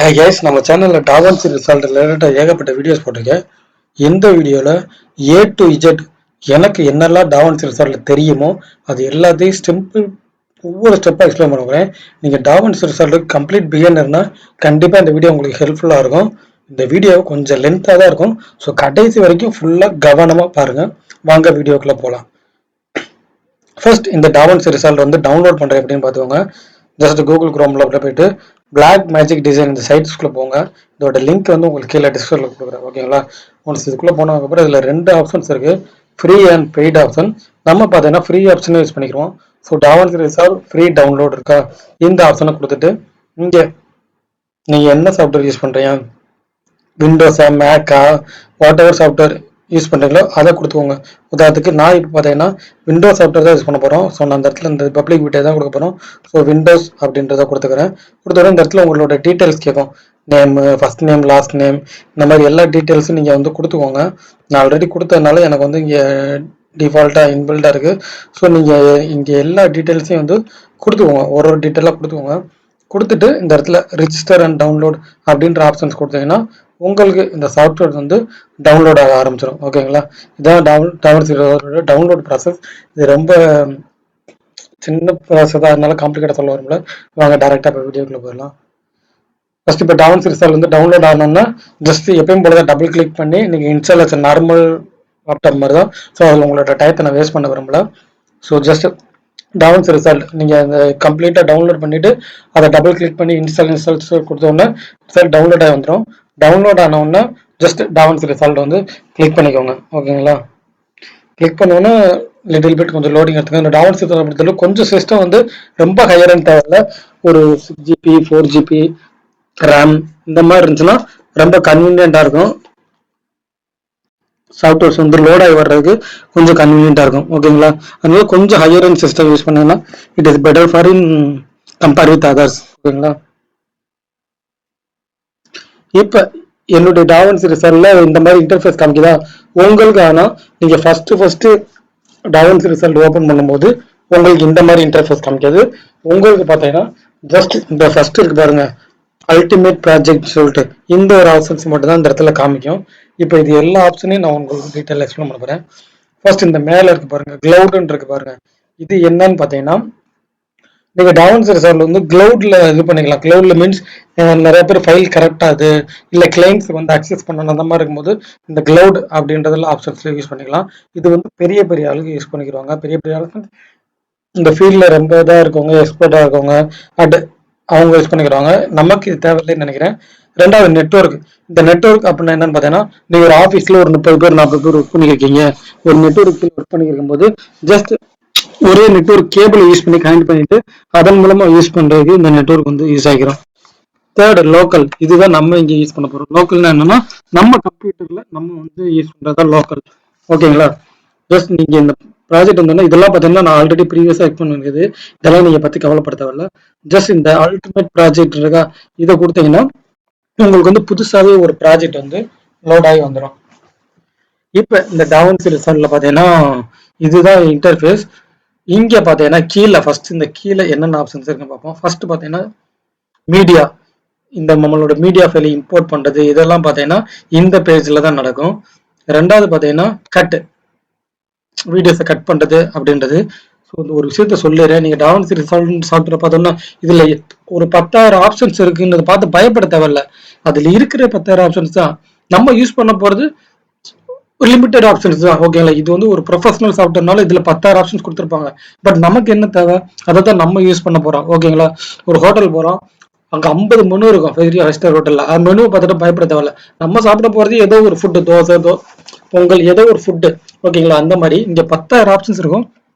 Hi guys, நம்ம சேனல்ல da Vinci result related ஏகப்பட்ட வீடியோஸ் போட்டிருக்கேன். இந்த வீடியோல A to Z எனக்கு என்னெல்லாம் டாவன்சி ரிசல்ட் தெரியுமோ அது எல்லாத்தையும் ஒவ்வொரு ஸ்டெப்பாக எக்ஸ்பிளைன் பண்ண போகிறேன். நீங்கள் டாவன்சி ரிசல்ட் கம்ப்ளீட் பிகினர்னா கண்டிப்பாக இந்த வீடியோ உங்களுக்கு ஹெல்ப்ஃபுல்லாக இருக்கும். இந்த வீடியோ கொஞ்சம் லென்த்தாக தான் இருக்கும். ஸோ கடைசி வரைக்கும் ஃபுல்லாக கவனமாக பாருங்கள். வாங்க வீடியோக்குள்ளே போகலாம். ஃபர்ஸ்ட் இந்த டாவன்சி ரிசல்ட் வந்து டவுன்லோட் பண்ணுறது எப்படின்னு பார்த்துக்கோங்க. ஜஸ்ட் கூகுள் குரோமில் போயிட்டு பிளாக் மேஜிக் டிசைன் இந்த சைட்ஸ்குள்ளே போங்க. இதோட லிங்க் வந்து உங்களுக்கு கீழே டிஸ்கிரிப்ஷனில் கொடுக்குறேன். ஓகேங்களா? ஒன்ஸ் இதுக்குள்ளே போனதுக்கப்புறம் இதில் 2 ஆப்ஷன்ஸ் இருக்குது, ஃப்ரீ அண்ட் பெய்ட் ஆப்ஷன். நம்ம பார்த்தீங்கன்னா ஃப்ரீ ஆப்ஷனை யூஸ் பண்ணிக்கிறோம். So da Vinci result free download இருக்கா, இந்த ஆப்ஷனை கொடுத்துட்டு இங்கே நீங்கள் என்ன சாஃப்ட்வேர் யூஸ் பண்ணுறீங்க, விண்டோஸா மேக்கா வாட் எவர் சாஃப்ட்வேர் யூஸ் பண்ணுறீங்களோ அதை கொடுத்துக்கோங்க. உதாரணத்துக்கு நான் இப்போ பார்த்தீங்கன்னா விண்டோஸ் சாஃப்ட்வேர் தான் யூஸ் பண்ண போகிறோம். ஸோ நான் அந்த இடத்துல இந்த பப்ளிக் வீட்டை தான் கொடுக்க போகிறோம். ஸோ விண்டோஸ் அப்படின்றத கொடுத்துக்கிறேன். கொடுத்தோட இந்த இடத்துல உங்களோட டீட்டெயில்ஸ் கேட்கும். Name, first name, last name, இந்த மாதிரி எல்லா டீட்டெயில்ஸும் நீங்கள் வந்து கொடுத்துக்கோங்க. நான் ஆல்ரெடி கொடுத்ததுனால எனக்கு வந்து இங்கே டிஃபால்ட்டாக இன்பில்டாக இருக்குது. ஸோ நீங்கள் இங்கே எல்லா டீட்டெயில்ஸையும் வந்து கொடுத்துக்கோங்க. ஒரு டீட்டெயிலாக கொடுத்துக்கோங்க. கொடுத்துட்டு இந்த இடத்துல ரிஜிஸ்டர் அண்ட் டவுன்லோட் அப்படின்ற ஆப்ஷன்ஸ் கொடுத்தீங்கன்னா உங்களுக்கு இந்த சாஃப்ட்வேர் வந்து டவுன்லோட் ஆக ஆரம்பிச்சிடும். ஓகேங்களா? இதான் டவுன்லோட் ப்ராசஸ். இது ரொம்ப சின்ன ப்ராசஸ் தான், அதனால காம்ப்ளிகேட்டாக சொல்ல வரும்ல. வாங்க டேரெக்டாக இப்போ வீடியோக்குள்ளே போயிடலாம். ஃபர்ஸ்ட் இப்போ டாவன்சி ரிசல்ட் வந்து டவுன்லோட் ஆகணும்னா ஜஸ்ட் எப்பயும் போல தான் டபுள் கிளிக் பண்ணி நீங்கள் இன்ஸ்டாலேஷன் நார்மல் லேப்டாப் மாதிரி தான். ஸோ அதில் உங்களோட டயத்தை நான் வேஸ்ட் பண்ண விரும்பல. ஸோ ஜஸ்ட் டாவன்சி ரிசல்ட் நீங்கள் அந்த கம்ப்ளீட்டாக டவுன்லோட் பண்ணிவிட்டு அதை டபுள் கிளிக் பண்ணி இன்ஸ்டால்ஸ் கொடுத்தோன்னே ரிசல்ட் டவுன்லோட் ஆகி வந்துடும். டவுன்லோட் ஆனவுடனே ஜஸ்ட் டாவன்சி ரிசல்ட் வந்து கிளிக் பண்ணிக்கோங்க. ஓகேங்களா? கிளிக் பண்ணோன்னா லிட்டில் பிட் கொஞ்சம் லோடிங் எடுத்துங்க. இந்த டாவன்சி ரிசல்ட் பொறுத்தவரை கொஞ்சம் சிஸ்டம் வந்து ரொம்ப ஹையர் அண்ட் தேவையில்ல. ஒரு 6GB 4GB ரேம் இந்த மாதிரி இருந்துச்சுன்னா ரொம்ப கன்வீனியண்டாக இருக்கும். சாஃப்ட்வேர்ஸ் வந்து லோட் ஆகி வர்றதுக்கு கொஞ்சம் கன்வீனியன்ட்டாக இருக்கும். ஓகேங்களா? அதனால கொஞ்சம் ஹையர் அண்ட் சிஸ்டம் யூஸ் பண்ணீங்கன்னா it is better for in compare with others. ஓகேங்களா? இப்போ என்னுடைய டாவன்சி ரிசல்ட்ல இந்த மாதிரி இன்டர்ஃபேஸ் காமிக்குதா உங்களுக்கு? ஆனால் நீங்கள் ஃபர்ஸ்ட் டாவன்சி ரிசல்ட் ஓப்பன் பண்ணும்போது உங்களுக்கு இந்த மாதிரி இன்டர்ஃபேஸ் காமிக்காது. உங்களுக்கு பார்த்தீங்கன்னா ஜஸ்ட் இந்த ஃபர்ஸ்ட் இருக்கு பாருங்க, அல்டிமேட் ப்ராஜெக்ட் சொல்லிட்டு இந்த ஒரு ஆப்ஷன்ஸ் மட்டும் தான் இந்த இடத்துல காமிக்கும். இப்போ இது எல்லா ஆப்ஷனையும் நான் உங்களுக்கு டீட்டெயில் எக்ஸ்பிளைன் பண்ண போகிறேன். ஃபர்ஸ்ட் இந்த மேலே இருக்கு பாருங்க, கிளவுட்னு இருக்கு பாருங்க. இது என்னன்னு பார்த்தீங்கன்னா நீங்கள் டாவன்சி ரிசல்ட் வந்து கிளவுட்ல இது பண்ணிக்கலாம். கிளவுட்ல மீன்ஸ் நிறைய பேர் ஃபைல் கரெக்டாகுது, இல்லை கிளைண்ட்ஸ் வந்து அக்சஸ் பண்ணணும், அந்த மாதிரி இருக்கும்போது இந்த கிளவுட் அப்படின்றதுல ஆப்ஷன்ஸ்ல யூஸ் பண்ணிக்கலாம். இது வந்து பெரிய பெரிய ஆளுக்கு யூஸ் பண்ணிக்கிறாங்க. பெரிய பெரிய ஆளுக்கு இந்த ஃபீல்டில் ரொம்ப இதாக இருக்கவங்க, எக்ஸ்பர்ட்டாக இருக்கவங்க அட் அவங்க யூஸ் பண்ணிக்கிறாங்க. நமக்கு இது தேவையில்லைன்னு நினைக்கிறேன். ரெண்டாவது நெட்ஒர்க். இந்த நெட்ஒர்க் அப்படின்னா என்னன்னு பார்த்தீங்கன்னா நீங்கள் ஒரு ஆஃபீஸில் ஒரு 30 பேர் 40 பேர் ஒர்க் பண்ணியிருக்கீங்க. ஒரு நெட்ஒர்க் ஒர்க் பண்ணியிருக்கும் போது ஜஸ்ட் ஒரே நெட்ஒர்க் கேபிள் யூஸ் பண்ணி கனெக்ட் பண்ணிட்டு அதன் மூலமா யூஸ் பண்றதுக்கு இந்த நெட்ஒர்க் வந்து யூஸ் ஆகிக்கிறோம். Third local. இதுதான் நம்ம இங்க யூஸ் பண்ண போறோம். லோக்கல்னா என்னன்னா நம்ம கம்ப்யூட்டர்ல நம்ம வந்து யூஸ் பண்றதா லோக்கல். ஓகேங்களா? ஜஸ்ட் நீங்க இந்த ப்ராஜெக்ட் வந்தோன்னா இதெல்லாம் பார்த்தீங்கன்னா நான் ஆல்ரெடி ப்ரீவியஸா எக்ஸ்பிளைன் பண்ணிருக்குது. இதெல்லாம் நீங்க பத்தி கவலைப்பட தேவையில்ல. ஜஸ்ட் இந்த அல்டிமேட் ப்ராஜெக்ட் இருக்கா, இதை கொடுத்தீங்கன்னா உங்களுக்கு வந்து புதுசாவே ஒரு ப்ராஜெக்ட் வந்து லோட் ஆகி வந்துடும். இப்ப இந்த டாவன்சி ரிசல்ட்ல பாத்தீங்கன்னா இதுதான் இன்டர்ஃபேஸ். இங்க பாத்தீங்கன்னா கீழே ஃபர்ஸ்ட் இந்த கீழே என்னென்ன ஆப்ஷன்ஸ் இருக்குன்னு பார்ப்போம். ஃபர்ஸ்ட் பாத்தீங்கன்னா மீடியா. இந்த நம்மளோட மீடியா ஃபைல் இம்போர்ட் பண்றது இதெல்லாம் பாத்தீங்கன்னா இந்த பேஜ்ல தான் நடக்கும். ரெண்டாவது பாத்தீங்கன்னா கட், வீடியோஸை கட் பண்றது அப்படின்றது. ஸோ ஒரு விஷயத்த சொல்லிடுறேன், நீங்க டாவன்சி ரிசல்ட் சாஃப்ட்வேர் பார்த்தோம்னா இதுல ஒரு 10,000 ஆப்ஷன்ஸ் இருக்குன்றத பார்த்து பயப்பட தேவையில்ல. அதுல இருக்கிற 10,000 ஆப்ஷன்ஸ் தான் நம்ம யூஸ் பண்ண போறது, லிமிட்டட் ஆப்ஷன்ஸ் தான். ஓகேங்களா? இது வந்து ஒரு ப்ரொஃபஷனல் சாஃப்ட்வேர்னால இதுல 10,000 ஆப்ஷன்ஸ் கொடுத்துருப்பாங்க. பட் நமக்கு என்ன தேவை அதை தான் நம்ம யூஸ் பண்ண போறோம். ஓகேங்களா? ஒரு ஹோட்டல் போறோம், அங்க 50 மெனு இருக்கும் பெரிய 5 ஸ்டார் ஹோட்டல்ல. அந்த மெனுவை பார்த்துட்டு பயப்பட தேவையில்ல. நம்ம சாப்பிட போறது ஏதோ ஒரு ஃபுட்டு, தோசை பொங்கல், ஏதோ ஒரு ஃபுட்டு. ஓகேங்களா? அந்த மாதிரி இங்க 10,000 ஆப்ஷன்ஸ் இருக்கும்.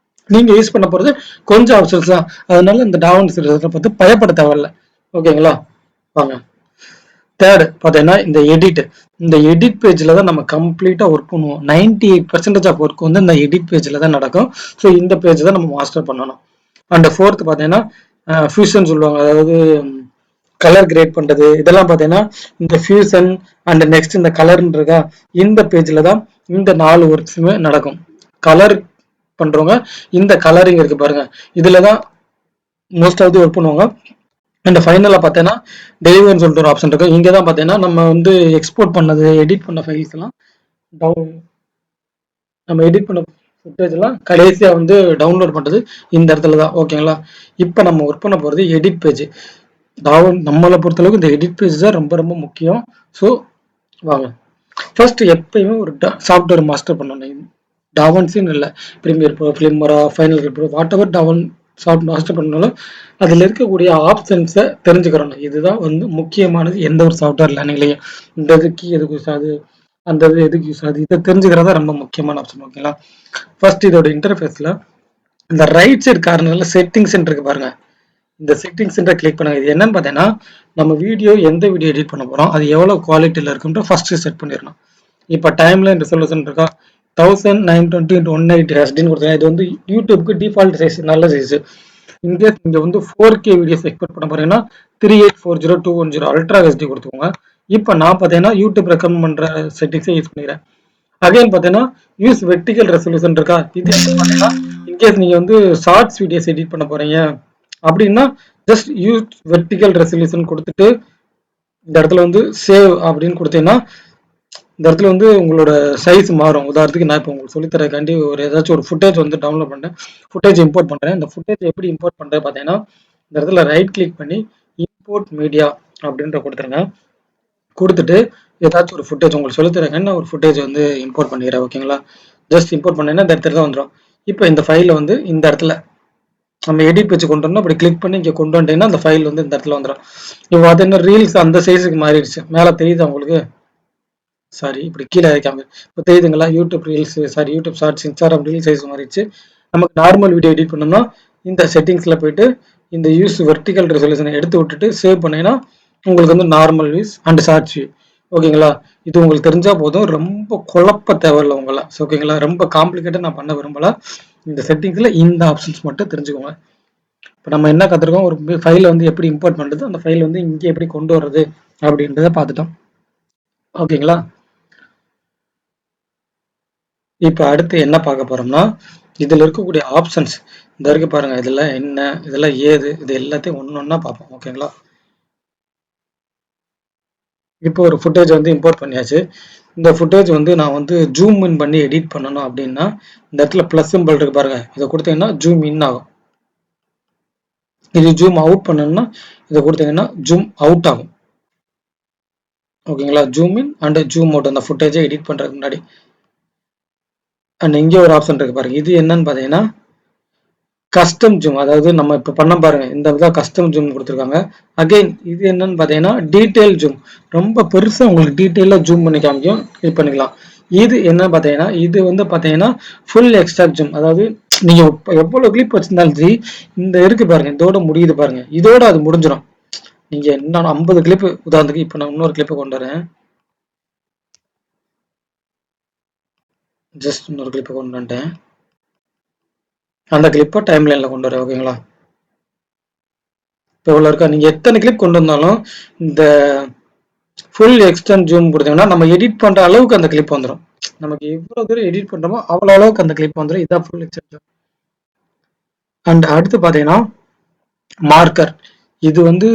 நீங்க யூஸ் பண்ண போறது கொஞ்சம் ஆப்ஷன்ஸ் தான். அதனால இந்த டாவன்சி ரிசல்ட்டை பார்த்து பயப்பட தேவையில்ல. ஓகேங்களா? வாங்க. தேர்ட் பார்த்தீங்கன்னா இந்த எடிட். இந்த எடிட் பேஜில் தான் நம்ம கம்ப்ளீட்டாக ஒர்க் பண்ணுவோம். 98% ஆஃப் ஒர்க் வந்து இந்த எடிட் பேஜில் தான் நடக்கும். ஸோ இந்த பேஜ் தான் நம்ம மாஸ்டர் பண்ணணும். அண்ட் ஃபோர்த் பார்த்தீங்கன்னா ஃபியூஷன் சொல்லுவாங்க, அதாவது கலர் கிரேட் பண்ணுறது. இதெல்லாம் பார்த்தீங்கன்னா இந்த ஃபியூஷன் அண்ட் நெக்ஸ்ட் இந்த கலர்ன்னு இருக்கா, இந்த பேஜில் தான் இந்த 4 ஒர்க்ஸுமே நடக்கும். கலர் பண்ணுறவங்க இந்த கலரிங் இருக்கு பாருங்க, இதில் தான் மோஸ்ட் ஆஃப் தி ஒர்க் பண்ணுவாங்க. அண்ட் ஃபைனலாக பார்த்தீங்கன்னா டெலிவரின்னு சொல்லிட்டு ஒரு ஆப்ஷன் இருக்கும். இங்கே தான் பார்த்தீங்கன்னா நம்ம வந்து எக்ஸ்போர்ட் பண்ணது எடிட் பண்ண ஃபைல்ஸ் எல்லாம் டவுன் நம்ம எடிட் பண்ண ஃபுட்டேஜ் எல்லாம் கடைசியாக வந்து டவுன்லோட் பண்ணுறது இந்த இடத்துல தான். ஓகேங்களா? இப்போ நம்ம ஒர்க் பண்ண போகிறது எடிட் பேஜ். நம்மளை பொறுத்தளவுக்கு இந்த எடிட் பேஜ் தான் ரொம்ப ரொம்ப முக்கியம். ஸோ வாங்க, ஃபர்ஸ்ட் எப்பயுமே ஒரு சாஃப்ட்வேர் மாஸ்டர் பண்ணணும். டாவன்ஸுன்னு இல்லை, Premiere bro, Filmora, Final Cut bro, whatever master பண்ணாலும் அதில் இருக்கக்கூடிய ஆப்ஷன்ஸை தெரிஞ்சுக்கிறோம். இதுதான் வந்து முக்கியமானது எந்த ஒரு சாஃப்ட்வேர் லேர்னிங்லையும். இந்த இதுக்கு எதுக்கு யூஸ் ஆகுது, அந்த இது எதுக்கு யூஸ் ஆகுது, இதை தெரிஞ்சுக்கிறதா ரொம்ப முக்கியமான ஆப்ஷன். ஓகேங்களா? ஃபர்ஸ்ட் இதோட இன்டர்ஃபேஸில் இந்த ரைட் சைடு கார்னரில் செட்டிங்ஸ் இருக்கு பாருங்க. இந்த செட்டிங்ஸ் கிளிக் பண்ணுங்க. இது என்னன்னு பார்த்தீங்கன்னா, நம்ம வீடியோ எந்த வீடியோ எடிட் பண்ண போறோம், அது எவ்வளோ குவாலிட்டியில் இருக்குன்ற ஃபர்ஸ்ட் செட் பண்ணிடணும். இப்போ டைம்லைன் ரெசல்யூஷன் இருக்கா, 1920 x 180 ஹெச்டின்னு கொடுத்தீங்கன்னா இது வந்து யூடியூப்க்கு டிஃபால்ட் சைஸ், நல்ல சைஸ். இன்கேஸ் நீங்க வந்து 4K வீடியோஸ் எக்ஸ்போர்ட் பண்ண போறீங்கன்னா 3840210 அல்ட்ரா ஹெச்டி கொடுத்துக்கோங்க. இப்போ நான் பார்த்தீங்கன்னா யூடியூப் ரெக்கமெண்ட் பண்ற செட்டிங்ஸை யூஸ் பண்ணிக்கிறேன். அகைன் பார்த்தீங்கன்னா யூஸ் வெர்டிகல் ரெசல்யூஷன் இருக்கா, இது பார்த்தீங்கன்னா இன்கேஸ் நீங்க வந்து ஷார்ட்ஸ் வீடியோஸ் எடிட் பண்ண போறீங்க அப்படின்னா ஜஸ்ட் யூஸ் வெர்டிகல் ரெசல்யூஷன் கொடுத்துட்டு இந்த இடத்துல வந்து சேவ் அப்படின்னு கொடுத்தீங்கன்னா இந்த இடத்துல வந்து உங்களோட சைஸ் மாறும். உதாரணத்துக்கு நான் இப்போ உங்களுக்கு சொல்லித்தரக்காண்டி ஒரு ஏதாச்சும் ஒரு ஃபுட்டேஜ் வந்து டவுன்லோட் பண்ணுறேன், ஃபுட்டேஜ் இம்போர்ட் பண்ணுறேன். இந்த ஃபுட்டேஜ் எப்படி இம்போர்ட் பண்ணுறது பார்த்தீங்கன்னா இந்த இடத்துல ரைட் கிளிக் பண்ணி இம்போர்ட் மீடியா அப்படின்ற கொடுத்துருங்க. கொடுத்துட்டு ஏதாச்சும் ஒரு ஃபுட்டேஜ் உங்களுக்கு சொல்லித்தரக்காண்டி நான் ஒரு ஃபுட்டேஜ் வந்து இம்போர்ட் பண்ணிக்கிறேன். ஓகேங்களா? ஜஸ்ட் இம்போர்ட் பண்ணீங்கன்னா இந்த இடத்துல தான் வந்துடும். இப்போ இந்த ஃபைலை வந்து இந்த இடத்துல நம்ம எடிட் வச்சு கொண்டு வரணும். அப்படி கிளிக் பண்ணி இங்கே கொண்டு வந்துட்டீங்கன்னா அந்த ஃபைல் வந்து இந்த இடத்துல வந்துடும். இப்போ பார்த்தீங்கன்னா ரீல்ஸ் அந்த சைஸுக்கு மாறிடுச்சு. மேலே தெரியுது உங்களுக்கு? சாரி, இப்படி கீழே வைக்காம இப்போ தெரியுதுங்களா? YouTube reels, sorry YouTube shorts, Instagram reels size மாறிடுச்சு. நமக்கு நார்மல் வீடியோ எடிட் பண்ணோம்னா இந்த செட்டிங்ஸில் போயிட்டு இந்த யூஸ் வெர்டிகல் ரெசல்யூஷனை எடுத்து விட்டுட்டு சேவ் பண்ணீங்கன்னா உங்களுக்கு வந்து normal views and shorts view. ஓகேங்களா? இது உங்களுக்கு தெரிஞ்சால் போதும், ரொம்ப குழப்ப தேவையில்லை உங்களை. ஓகேங்களா? ரொம்ப காம்ப்ளிகேட்டாக நான் பண்ண விரும்பல. இந்த செட்டிங்ஸில் இந்த ஆப்ஷன்ஸ் மட்டும் தெரிஞ்சுக்கோங்க. இப்போ நம்ம என்ன கற்றுருக்கோம், ஒரு ஃபைலை வந்து எப்படி இம்போர்ட் பண்ணுறது, அந்த ஃபைல் வந்து இங்கே எப்படி கொண்டு வர்றது அப்படின்றத பார்த்துட்டோம். ஓகேங்களா? இப்போ அடுத்து என்ன பார்க்க போறோம்னா, இதில் இருக்கக்கூடிய ஆப்ஷன்ஸ் இந்த இருக்கு பாருங்க. இதெல்லாம் என்ன, இதெல்லாம் ஏது, இது எல்லாத்தையும் ஒன்று ஒன்றா பார்ப்போம். ஓகேங்களா? இப்போ ஒரு ஃபுட்டேஜ் வந்து இம்போர்ட் பண்ணியாச்சு. இந்த ஃபுட்டேஜ் வந்து நான் வந்து ஜூம் இன் பண்ணி எடிட் பண்ணணும் அப்படின்னா இந்த இடத்துல ப்ளஸ் சிம்பிள் இருக்கு பாருங்க, இதை கொடுத்தீங்கன்னா ஜூம் இன் ஆகும். இது ஜூம் அவுட் பண்ணணும்னா இதை கொடுத்தீங்கன்னா ஜூம் அவுட் ஆகும். ஓகேங்களா? Zoom in and zoom out அந்த ஃபுட்டேஜை எடிட் பண்ணுறதுக்கு முன்னாடி. அண்ட் இங்கே ஒரு ஆப்ஷன் இருக்கு பாருங்க, இது என்னன்னு பார்த்தீங்கன்னா கஸ்டம் ஜூம். அதாவது நம்ம இப்போ பண்ண பாருங்க, இந்த தான் கஸ்டம் ஜூம் கொடுத்துருக்காங்க. அகைன் இது என்னன்னு பார்த்தீங்கன்னா டீடைல் ஜூம். ரொம்ப பெருசாக உங்களுக்கு டீட்டெயிலாக ஜூம் பண்ணி காமிக்கும், இது பண்ணிக்கலாம். இது என்ன பார்த்தீங்கன்னா இது வந்து பார்த்தீங்கன்னா ஃபுல் எக்ஸ்ட்ராக்ட் ஜூம். அதாவது நீங்கள் எவ்வளோ கிளிப் வச்சிருந்தாலும் சரி, இந்த இருக்கு பாருங்க, இதோட முடியுது பாருங்க, இதோட அது முடிஞ்சிடும். நீங்கள் இன்னும் 50 கிளிப்பு, உதாரணத்துக்கு இப்போ நான் இன்னொரு கிளிப்பை கொண்டு வரேன், ஜஸ்ட் இன்னொரு கிளிப்பை கொண்டு வந்துட்டேன். அந்த கிளிப்பை டைம் லைனில் கொண்டு வரேன். ஓகேங்களா? இப்போ இவ்வளோ இருக்கா, நீங்கள் எத்தனை கிளிப் கொண்டு வந்தாலும் இந்த ஃபுல் எக்ஸ்டென்ட் ஜூம் கொடுத்தீங்கன்னா நம்ம எடிட் பண்ணுற அளவுக்கு அந்த கிளிப் வந்துடும். நமக்கு எவ்வளோ தூரம் எடிட் பண்ணுறோமோ அவ்வளோ அளவுக்கு அந்த கிளிப் வந்துடும். இதான் ஃபுல் எக்ஸ்டென்ட் ஜூம். அண்ட் அடுத்து பார்த்தீங்கன்னா மார்க்கர். இது வந்து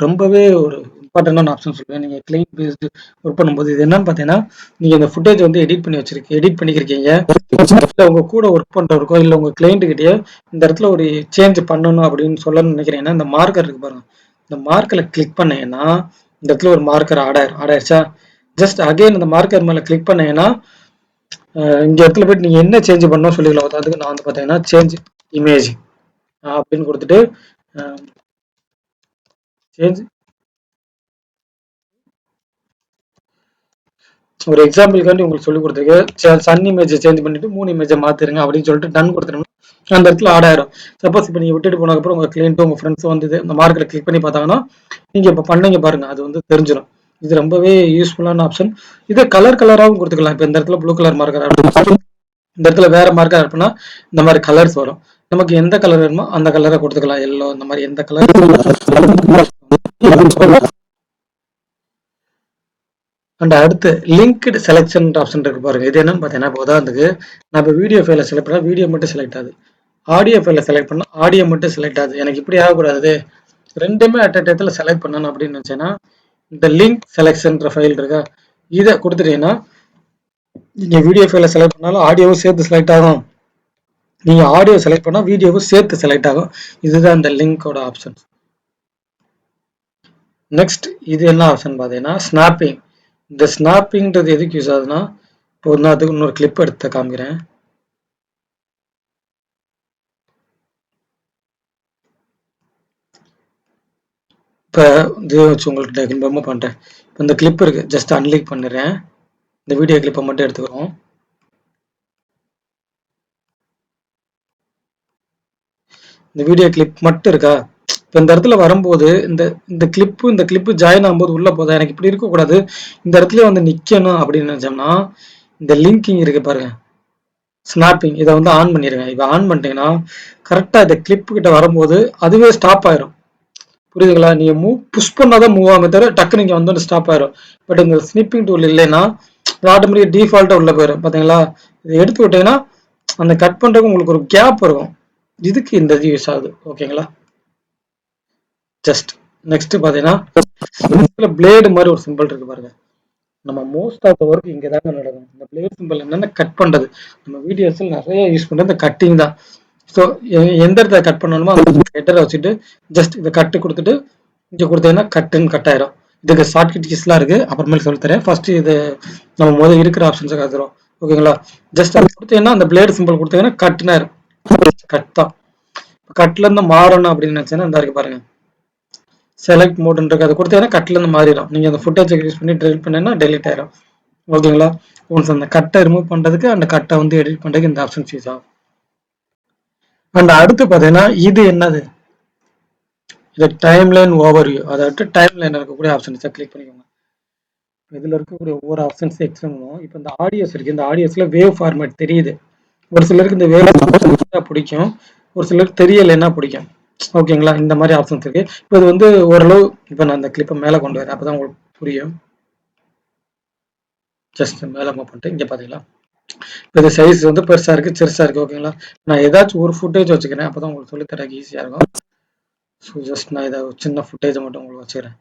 ரொம்பவே ஒரு இம்பார்ட்டண்டான ஆப்ஷன் சொல்லுவேன். நீங்கள் கிளைண்ட் பேஸ்டு ஒர்க் பண்ணும்போது இது என்னன்னு பார்த்தீங்கன்னா, நீங்கள் இந்த ஃபுட்டேஜ் வந்து எடிட் பண்ணிக்கிறீங்க, இல்லை உங்கள் கூட ஒர்க் பண்ணுறவருக்கோ இல்லை உங்கள் கிளைண்ட்டுக்கிட்டேயோ இந்த இடத்துல ஒரு சேஞ்ச் பண்ணணும் அப்படின்னு சொல்லணும்னு நினைக்கிறீங்கன்னா இந்த மார்க்கர் இருக்கு பாருங்க, இந்த மார்க்கரில் கிளிக் பண்ணீங்கன்னா இந்த இடத்துல ஒரு மார்க்கர் ஆடாயிருச்சா. ஜஸ்ட் அகைன் இந்த மார்க்கர் மேலே கிளிக் பண்ணீங்கன்னா இந்த இடத்துல போயிட்டு நீங்கள் என்ன சேஞ்ச் பண்ணணும் சொல்லிக்கலாம். அதுக்கு நான் வந்து பார்த்தீங்கன்னா சேஞ்ச் இமேஜ் அப்படின்னு கொடுத்துட்டு சேஞ்ச் ஒரு எக்ஸாம்பிளுக்காண்டி உங்களுக்கு சொல்லி கொடுத்துருக்கு, சன் இமேஜ் சேஞ்ச் பண்ணிட்டு 3 இமேஜை மாத்திருங்க அப்படின்னு சொல்லிட்டு டன் கொடுத்துருங்க. அந்த இடத்துல ஆட் ஆயிரும். சப்போஸ் இப்போ நீங்க விட்டுட்டு போனதுக்கப்புறம் உங்க கிளைண்ட்டும் உங்க ஃப்ரெண்ட்ஸும் வந்து இந்த மார்க்கெட் கிளிக் பண்ணி பார்த்தாங்கன்னா நீங்க இப்போ பண்ணீங்க பாருங்க, அது வந்து தெரிஞ்சிடும். இது ரொம்பவே யூஸ்ஃபுல்லான ஆப்ஷன். இதை கலராகவும் கொடுத்துக்கலாம். இப்போ இந்த இடத்துல ப்ளூ கலர் மார்க்கர், இந்த இடத்துல வேற மார்க்கர் அப்படின்னா இந்த மாதிரி கலர்ஸ் வரும். நமக்கு எந்த கலர் வேணுமோ அந்த கலரை கொடுத்துக்கலாம். எல்லோ, இந்த மாதிரி எந்த கலர். அண்ட் அடுத்து லிங்க்டு செலெக்ஷன் ஆப்ஷன் இருக்கு பாருங்க. இது என்னன்னு பார்த்தீங்கன்னா, இப்போ உதாரணத்துக்கு நான் இப்போ வீடியோ ஃபைலை செலக்ட் பண்ணால் வீடியோ மட்டும் செலக்ட் ஆகுது, ஆடியோ ஃபைலை செலக்ட் பண்ணால் ஆடியோ மட்டும் செலக்ட் ஆகுது. எனக்கு இப்படி ஆகக்கூடாது, ரெண்டுமே அட் அ டயத்துல செலக்ட் பண்ணணும் அப்படின்னு நினைச்சேன்னா இந்த லிங்க் செலெக்ஷன்ற ஃபைல் இருக்கா, இதை கொடுத்துட்டீங்கன்னா நீங்க வீடியோ ஃபைலை செலக்ட் பண்ணாலும் ஆடியோவும் சேர்த்து செலக்ட் ஆகும், நீங்க ஆடியோ செலக்ட் பண்ணா வீடியோவும் சேர்த்து செலக்ட் ஆகும். இதுதான் இந்த லிங்கோட ஆப்ஷன். நெக்ஸ்ட் இது என்ன ஆப்ஷன் பார்த்தீங்கன்னா ஸ்னாப்பிங். இந்த ஸ்னாப்பிங்கிறது எதுக்கு யூஸ் ஆகுதுன்னா, இப்போ வந்து அதுக்கு இன்னொரு கிளிப் எடுத்து காமிக்கிறேன். இப்போ இது வச்சு உங்களுக்கு ரிமூவ் பண்ணுறேன். இப்போ இந்த கிளிப் இருக்கு, ஜஸ்ட் அன்லிங்க் பண்ணிடுறேன். இந்த வீடியோ கிளிப்பை மட்டும் எடுத்துக்கிறோம். இந்த வீடியோ கிளிப் மட்டும் இருக்கா, இப்போ இந்த இடத்துல வரும்போது இந்த இந்த கிளிப்பு ஜாயின் ஆகும்போது உள்ள போதா, எனக்கு இப்படி இருக்கக்கூடாது, இந்த இடத்துல வந்து நிற்கணும் அப்படின்னு நினைச்சோம்னா இந்த லிங்கிங் இருக்கு பாருங்க, ஸ்னாப்பிங், இதை வந்து ஆன் பண்ணிடுங்க. இப்போ ஆன் பண்ணிட்டீங்கன்னா கரெக்டாக இந்த கிளிப்பு கிட்ட வரும்போது அதுவே ஸ்டாப் ஆயிரும். புரியுதுங்களா? நீங்க புஷ் பண்ணாதான் மூவ் ஆகும் தவிர டக்கு நீங்க வந்து ஸ்டாப் ஆயிரும். பட் இந்த ஸ்னிப்பிங் டூல் இல்லைன்னா ஆட்டோமேட்டிக் டிஃபால்ட்டா உள்ள போயிடும். பாத்தீங்களா? இதை எடுத்து விட்டீங்கன்னா அந்த கட் பண்றதுக்கு உங்களுக்கு ஒரு கேப் இருக்கும். இதுக்கு இந்த இது யூஸ் ஆகுது. ஓகேங்களா? ஜஸ்ட் நெக்ஸ்ட் பாத்தீங்கன்னா பிளேடு மாதிரி ஒரு சிம்பிள் இருக்கு பாருங்க. நம்ம மோஸ்ட் ஆஃப் த ஒர்க் இங்கே தாங்க நடக்கும். இந்த பிளேட் சிம்பிள் என்னன்னா கட் பண்றது. நம்ம வீடியோஸில் நிறைய யூஸ் பண்றது இந்த கட்டிங் தான். ஸோ எந்த இடத்துல கட் பண்ணணுமோ அந்த ஹெட்டரை வச்சுட்டு ஜஸ்ட் இதை கட்டு கொடுத்துட்டு இங்கே கொடுத்தீங்கன்னா கட்டுன்னு கட் ஆயிரும். இதுக்கு ஷார்ட்கட் கீஸ்லாம் இருக்கு, அப்புறமேல சொல்லித்தரேன். ஃபர்ஸ்ட் இது நம்ம முதல்ல இருக்கிற ஆப்ஷன்ஸை கற்றுறோம். ஓகேங்களா? ஜஸ்ட் அது கொடுத்தீங்கன்னா அந்த பிளேடு சிம்பிள் கொடுத்தீங்கன்னா கட்டுனா கட் தான். கட்ல இருந்து மாறணும் அப்படின்னு நினைச்சேன்னா இந்த இருக்கு பாருங்க, செலக்ட் மோட்னு இருக்கு, அதை கொடுத்தீங்கன்னா கட்ல இருந்து மாறிடும். நீங்க அந்த ஃபுட்டேஜ் யூஸ் பண்ணி டெலிட் பண்ணீங்கன்னா டெலிட் ஆயிரும். ஓகேங்களா? ஒன்ஸ் அந்த கட்டை ரிமூவ் பண்றதுக்கு அந்த கட்டை வந்து எடிட் பண்றதுக்கு இந்த ஆப்ஷன் யூஸ் ஆகும். அண்ட் அடுத்து பாத்தீங்கன்னா இது என்னது, இது டைம் லைன் ஓவர்வியூ. அதாவது டைம் லைன் இருக்கக்கூடிய ஆப்ஷன்ஸை கிளிக் பண்ணிக்கோங்க. இதுல இருக்கக்கூடிய ஒவ்வொரு ஆப்ஷன்ஸ் எக்ஸ்பிளைன் பண்ணுவோம். இப்போ இந்த ஆடியோஸ் இருக்கு, இந்த ஆடியோஸ்ல வேவ் ஃபார்மேட் தெரியுது. ஒரு சிலருக்கு இந்த வேவ் பிடிக்கும், ஒரு சிலருக்கு தெரியலைன்னா பிடிக்கும். ஓகேங்களா? இந்த மாதிரி ஆப்ஷன்ஸ் இருக்கு. இப்போ இது வந்து ஓரளவு இப்போ நான் இந்த கிளிப்பை மேலே கொண்டு வரேன், அப்பதான் உங்களுக்கு புரியும். ஜஸ்ட் மேலே மூவ் பண்ணிட்டு இங்கே பார்த்தீங்களா, இப்போ இது சைஸ் வந்து பெருசாக இருக்குது சிறுசாக இருக்குது. ஓகேங்களா? நான் ஏதாச்சும் ஒரு ஃபுட்டேஜ் வச்சுக்கிறேன், அப்போ தான் உங்களுக்கு சொல்லித்தரக்கு ஈஸியாக இருக்கும். ஸோ ஜஸ்ட் நான் இதை சின்ன ஃபுட்டேஜை மட்டும் உங்களுக்கு வச்சுக்கிறேன்.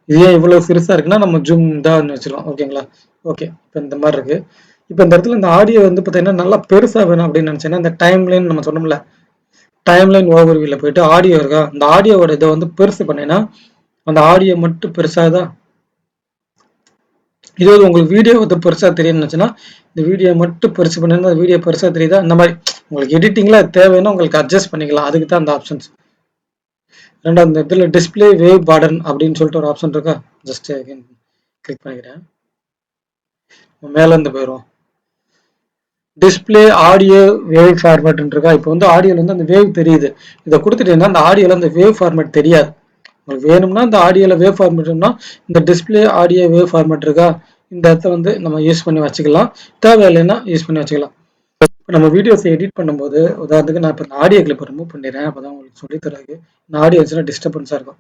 இதே இவ்வளோ சிறுசாக இருக்குன்னா நம்ம ஜூம் தான் வச்சுக்கலாம். ஓகேங்களா? ஓகே, இப்போ இந்த மாதிரி இருக்குது. இப்போ இந்த இடத்துல இந்த ஆடியோ வந்து பார்த்தீங்கன்னா நல்லா பெருசாக வேணும் அப்படின்னு நினச்சேன்னா இந்த டைம் லைன் நம்ம சொன்னோம்ல, டைம் லைன் ஓவர்வியூவில் போயிட்டு ஆடியோ இருக்கா, இந்த ஆடியோவோட இதை வந்து பெருசு பண்ணேன்னா அந்த ஆடியோ மட்டும் பெருசாக, இது உங்களுக்கு வீடியோ வந்து பெருசா தெரியும்னுச்சுன்னா இந்த வீடியோ மட்டும் பெருசு பண்ணா வீடியோ பெருசா தெரியுதா, இந்த மாதிரி உங்களுக்கு எடிட்டிங்ல தேவைன்னா உங்களுக்கு அட்ஜஸ்ட் பண்ணிக்கலாம். அதுக்கு தான் அந்த ஆப்ஷன்ஸ். ரெண்டாவது இந்த இடத்துல டிஸ்பிளே வேவ் பார்டர் அப்படின்னு சொல்லிட்டு ஒரு ஆப்ஷன் இருக்கா, ஜஸ்ட் கிளிக் பண்ணிக்கிறேன். மேல இருந்து போயிடும். டிஸ்பிளே ஆடியோ வேவ் ஃபார்மேட் இருக்கா, இப்போ வந்து ஆடியோல வந்து அந்த வேவ் தெரியுது, இதை கொடுத்துட்டீங்கன்னா அந்த ஆடியோல அந்த வேவ் ஃபார்மேட் தெரியாது. உங்களுக்கு வேணும்னா இந்த ஆடியோல வேவ் ஃபார்மேட்னா இந்த டிஸ்பிளே ஆடியோ வேவ் ஃபார்மேட் இருக்கா, இந்த இடத்த வந்து நம்ம யூஸ் பண்ணி வச்சுக்கலாம். தேவையில்லைன்னா யூஸ் பண்ணி வச்சுக்கலாம். நம்ம வீடியோஸ் எடிட் பண்ணும்போது உதாரணத்துக்கு நான் இப்போ இந்த ஆடியோ கிளிப் ரிமூவ் பண்ணிடுறேன், அப்போ தான் உங்களுக்கு சொல்லித்தரது. இந்த ஆடியோ வச்சுன்னா டிஸ்டர்பன்ஸாக இருக்கும்.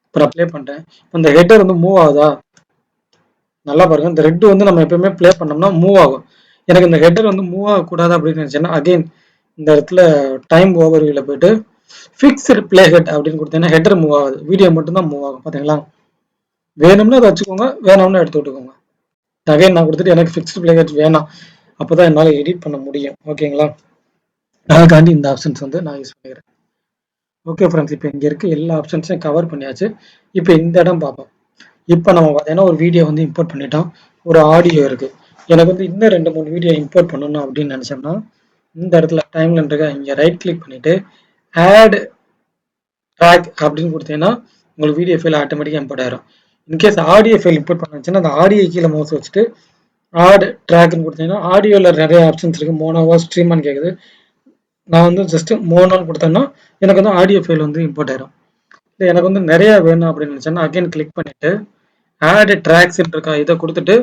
இப்போ நான் ப்ளே பண்ணுறேன், இந்த ஹெட்டர் வந்து மூவ் ஆகுதா, நல்லா பாருங்க. இந்த ரெட் வந்து நம்ம எப்பயுமே ப்ளே பண்ணோம்னா மூவ் ஆகும். எனக்கு இந்த ஹெட்டர் வந்து மூவ் ஆகக்கூடாது அப்படின்னு நினச்சேன்னா அகெயின் இந்த இடத்துல டைம் ஓவர்வியூவில் போயிட்டு ஃபிக்ஸ்டு ப்ளே ஹெட் அப்படின்னு கொடுத்தீங்கன்னா ஹெட்டர் மூவ் ஆகுது, வீடியோ மட்டும்தான் மூவ் ஆகும். பார்த்தீங்களா? வேணும்னா அதை வச்சுக்கோங்க, வேணும்னா எடுத்து விட்டுக்கோங்க. அகைன் நான் கொடுத்துட்டு எனக்கு ஃபிக்ஸ்டு ப்ளே ஹெட் வேணாம், அப்போதான் என்னால் எடிட் பண்ண முடியும். ஓகேங்களா? அதுக்காண்டி இந்த ஆப்ஷன்ஸ் வந்து நான் யூஸ் பண்ணிக்கிறேன். ஓகே ஃப்ரெண்ட்ஸ், இப்போ இங்கே இருக்க எல்லா ஆப்ஷன்ஸையும் கவர் பண்ணியாச்சு. இப்போ இந்த இடம் பார்ப்போம். இப்போ நம்ம பார்த்தீங்கன்னா ஒரு வீடியோ வந்து இம்போர்ட் பண்ணிட்டோம், ஒரு ஆடியோ இருக்குது. எனக்கு வந்து இன்னும் 2-3 வீடியோ இம்போர்ட் பண்ணணும் அப்படின்னு நினச்சோம்னா இந்த இடத்துல டைம்ல இருக்க இங்கே ரைட் கிளிக் பண்ணிட்டு ஆட் ட்ராக் அப்படின்னு கொடுத்தீங்கன்னா உங்களுக்கு வீடியோ ஃபைல் ஆட்டோமேட்டிக்காக இம்போர்ட் ஆயிரும். இன்கேஸ் ஆடியோ ஃபைல் இம்போர்ட் பண்ணிச்சுன்னா அந்த ஆடியோ கீழே மவுஸ் வச்சுட்டு ஆட் ட்ராக்னு கொடுத்தீங்கன்னா ஆடியோவில் நிறைய ஆப்ஷன்ஸ் இருக்குது. மோனோவா ஸ்ட்ரீமான்னு கேட்குது, நான் வந்து ஜஸ்ட் மோனோன்னு கொடுத்தேன்னா எனக்கு வந்து ஆடியோ ஃபைல் வந்து இம்போர்ட் ஆயிரும். இல்லை எனக்கு வந்து நிறைய வேணும் அப்படின்னு நினச்சேன்னா அகைன் கிளிக் பண்ணிட்டு ஆட் ட்ராக்ஸ் இருக்கா, இதை கொடுத்துட்டு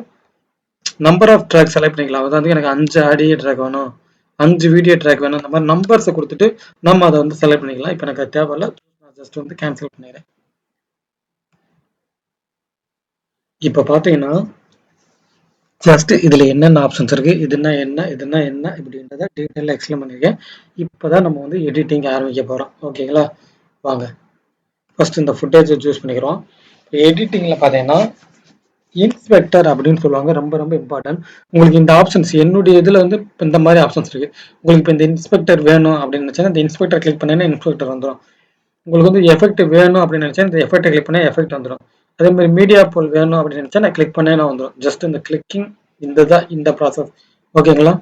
நம்பர் ஆஃப் ட்ராக் செலக்ட் பண்ணிக்கலாம். அதாவது எனக்கு 5 ஆடியோ ட்ராக் வேணும், 5 வீடியோ ட்ராக் வேணும், இந்த மாதிரி நம்பர்ஸை கொடுத்துட்டு நம்ம அதை வந்து செலக்ட் பண்ணிக்கலாம். இப்போ எனக்கு தேவையில்ல, நான் ஜஸ்ட் வந்து கேன்சல் பண்ணிடுறேன். இப்போ பார்த்தீங்கன்னா ஜஸ்ட் இதுல என்னென்ன ஆப்ஷன்ஸ் இருக்கு, இதுனா என்ன இப்படின்றத டீட்டெயிலாக எக்ஸ்பிளைன் பண்ணியிருக்கேன். இப்போதான் நம்ம வந்து எடிட்டிங் ஆரம்பிக்க போறோம். ஓகேங்களா, வாங்க ஃபர்ஸ்ட் இந்த ஃபுட்டேஜை சூஸ் பண்ணிக்கிறோம். எடிட்டிங்ல பார்த்தீங்கன்னா இன்ஸ்பெக்டர் அப்படின்னு சொல்லுவாங்க, ரொம்ப ரொம்ப இம்பார்ட்டன்ட். உங்களுக்கு இந்த ஆப்ஷன்ஸ் என்னுடைய இதில் வந்து இந்த மாதிரி ஆப்ஷன்ஸ் இருக்கு. உங்களுக்கு இப்போ இந்த இன்ஸ்பெக்டர் வேணும் அப்படின்னு நினைச்சா இந்த இன்ஸ்பெக்டர் கிளிக் பண்ணீங்கன்னா இன்ஸ்பெக்டர் வந்துடும். உங்களுக்கு வந்து எஃபெக்ட் வேணும் அப்படின்னு நினைச்சா இந்த எஃபெக்டை கிளிக் பண்ணால் எஃபெக்ட் வந்துடும். அதே மாதிரி மீடியா போல் வேணும் அப்படின்னு நினைச்சா நான் கிளிக் பண்ணேன்னா வந்துடும். ஜஸ்ட் இந்த கிளிக்கிங் இந்த ப்ராசஸ். ஓகேங்களா,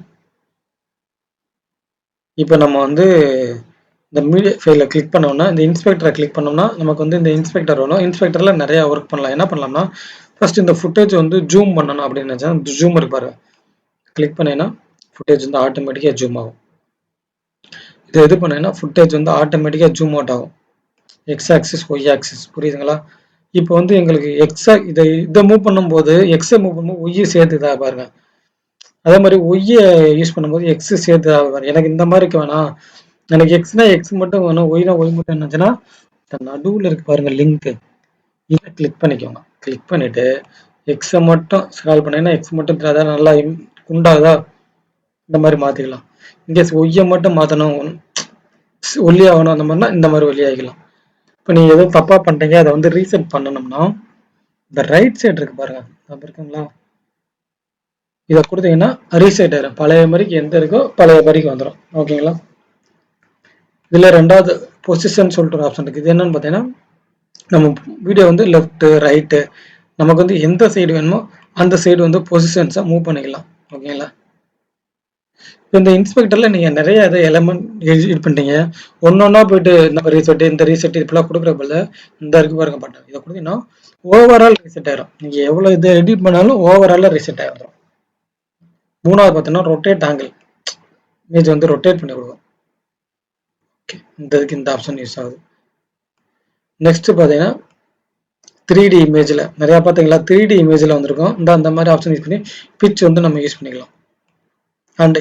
இப்போ நம்ம வந்து இந்த மீடியா ஃபைலை கிளிக் பண்ணோம்னா இந்த இன்ஸ்பெக்டரை கிளிக் பண்ணோம்னா நமக்கு வந்து இந்த இன்ஸ்பெக்டர் வரும். இன்ஸ்பெக்டரில் நிறைய ஒர்க் பண்ணலாம். என்ன பண்ணலாம்னா ஃபர்ஸ்ட் இந்த ஃபுட்டேஜ் வந்து ஜூம் பண்ணணும் அப்படின்னு நினச்சா ஜூம் இருப்பாரு, கிளிக் பண்ணேன்னா ஃபுட்டேஜ் வந்து ஆட்டோமேட்டிக்காக ஜூம் ஆகும். இது பண்ணேன்னா ஃபுட்டேஜ் வந்து ஆட்டோமேட்டிக்காக ஜூம் அவுட் ஆகும். எக்ஸ் ஆக்சிஸ் ஒய் ஆக்சிஸ், புரியுதுங்களா? இப்போ வந்து எங்களுக்கு இதை மூவ் பண்ணும்போது எக்ஸை மூவ் பண்ணும்போது ஒய்யை சேர்த்து இதாக பாருங்க. அதே மாதிரி ஒய்யை யூஸ் பண்ணும்போது எக்ஸ் சேர்த்து இதாக பாருங்க. எனக்கு இந்த மாதிரி வேணாம், எனக்கு எக்ஸ்னா எக்ஸ் மட்டும் வேணும், ஒய்னா ஒய் மட்டும் என்னச்சுன்னா நடுவில் இருக்கு பாருங்க லிங்க், இதை கிளிக் பண்ணிக்கோங்க. கிளிக் பண்ணிட்டு எக்ஸை மட்டும் ஸ்க்ரால் பண்ணீங்கன்னா எக்ஸ் மட்டும் அதாவது நல்லா குண்டாகுதா இந்த மாதிரி மாற்றிக்கலாம். இன்கேஸ் ஒய்யை மட்டும் மாற்றணும், ஒல்லி ஆகணும் அந்த மாதிரினா இந்த மாதிரி ஒல்லி ஆகிக்கலாம். இப்போ நீங்கள் எதுவும் தப்பாக பண்ணுறீங்க, அதை வந்து ரீசெட் பண்ணணும்னா இந்த ரைட் சைடு இருக்கு பாருங்க, இருக்குங்களா, இதை கொடுத்தீங்கன்னா ரீசெட் ஆயிரும். பழைய மாதிரிக்கு எந்த இருக்கோ பழைய மாதிரிக்கு வந்துடும். ஓகேங்களா, இதில் ரெண்டாவது பொசிஷன் சொல்லிட்டு ஒரு ஆப்ஷன் இருக்குது. இது என்னன்னு பார்த்தீங்கன்னா நம்ம வீடியோ வந்து லெஃப்ட் ரைட்டு நமக்கு வந்து எந்த சைடு வேணுமோ அந்த சைடு வந்து பொசிஷன்ஸை மூவ் பண்ணிக்கலாம். ஓகேங்களா, இப்போ இந்த இன்ஸ்பெக்டர்ல நீங்க நிறைய இதை எலமெண்ட் இது பண்ணிட்டீங்க, ஒன்னொன்னா போயிட்டு இந்த ரீசெட் இந்த ரீசெட் இப்பெல்லாம் கொடுக்குற போல இந்த இருக்கு பாருங்க பட்டன், இதை கொடுத்தீங்கன்னா ஓவரால் ரீசெட் ஆயிரும். நீங்க எவ்வளவு இதை எடிட் பண்ணாலும் ஓவரால ரீசெட் ஆயிரும். மூணாவது பார்த்தீங்கன்னா ரொட்டேட் ஆங்கிள், இமேஜ் வந்து ரொட்டேட் பண்ணி கொடுக்கும். ஓகே, இந்த ஆப்ஷன் யூஸ் ஆகுது. நெக்ஸ்ட் பார்த்தீங்கன்னா 3D இமேஜில் நிறையா பார்த்தீங்களா, 3D இமேஜில் வந்திருக்கும். அந்த மாதிரி ஆப்ஷன் யூஸ் பண்ணி பிச் வந்து நம்ம யூஸ் பண்ணிக்கலாம். அண்ட்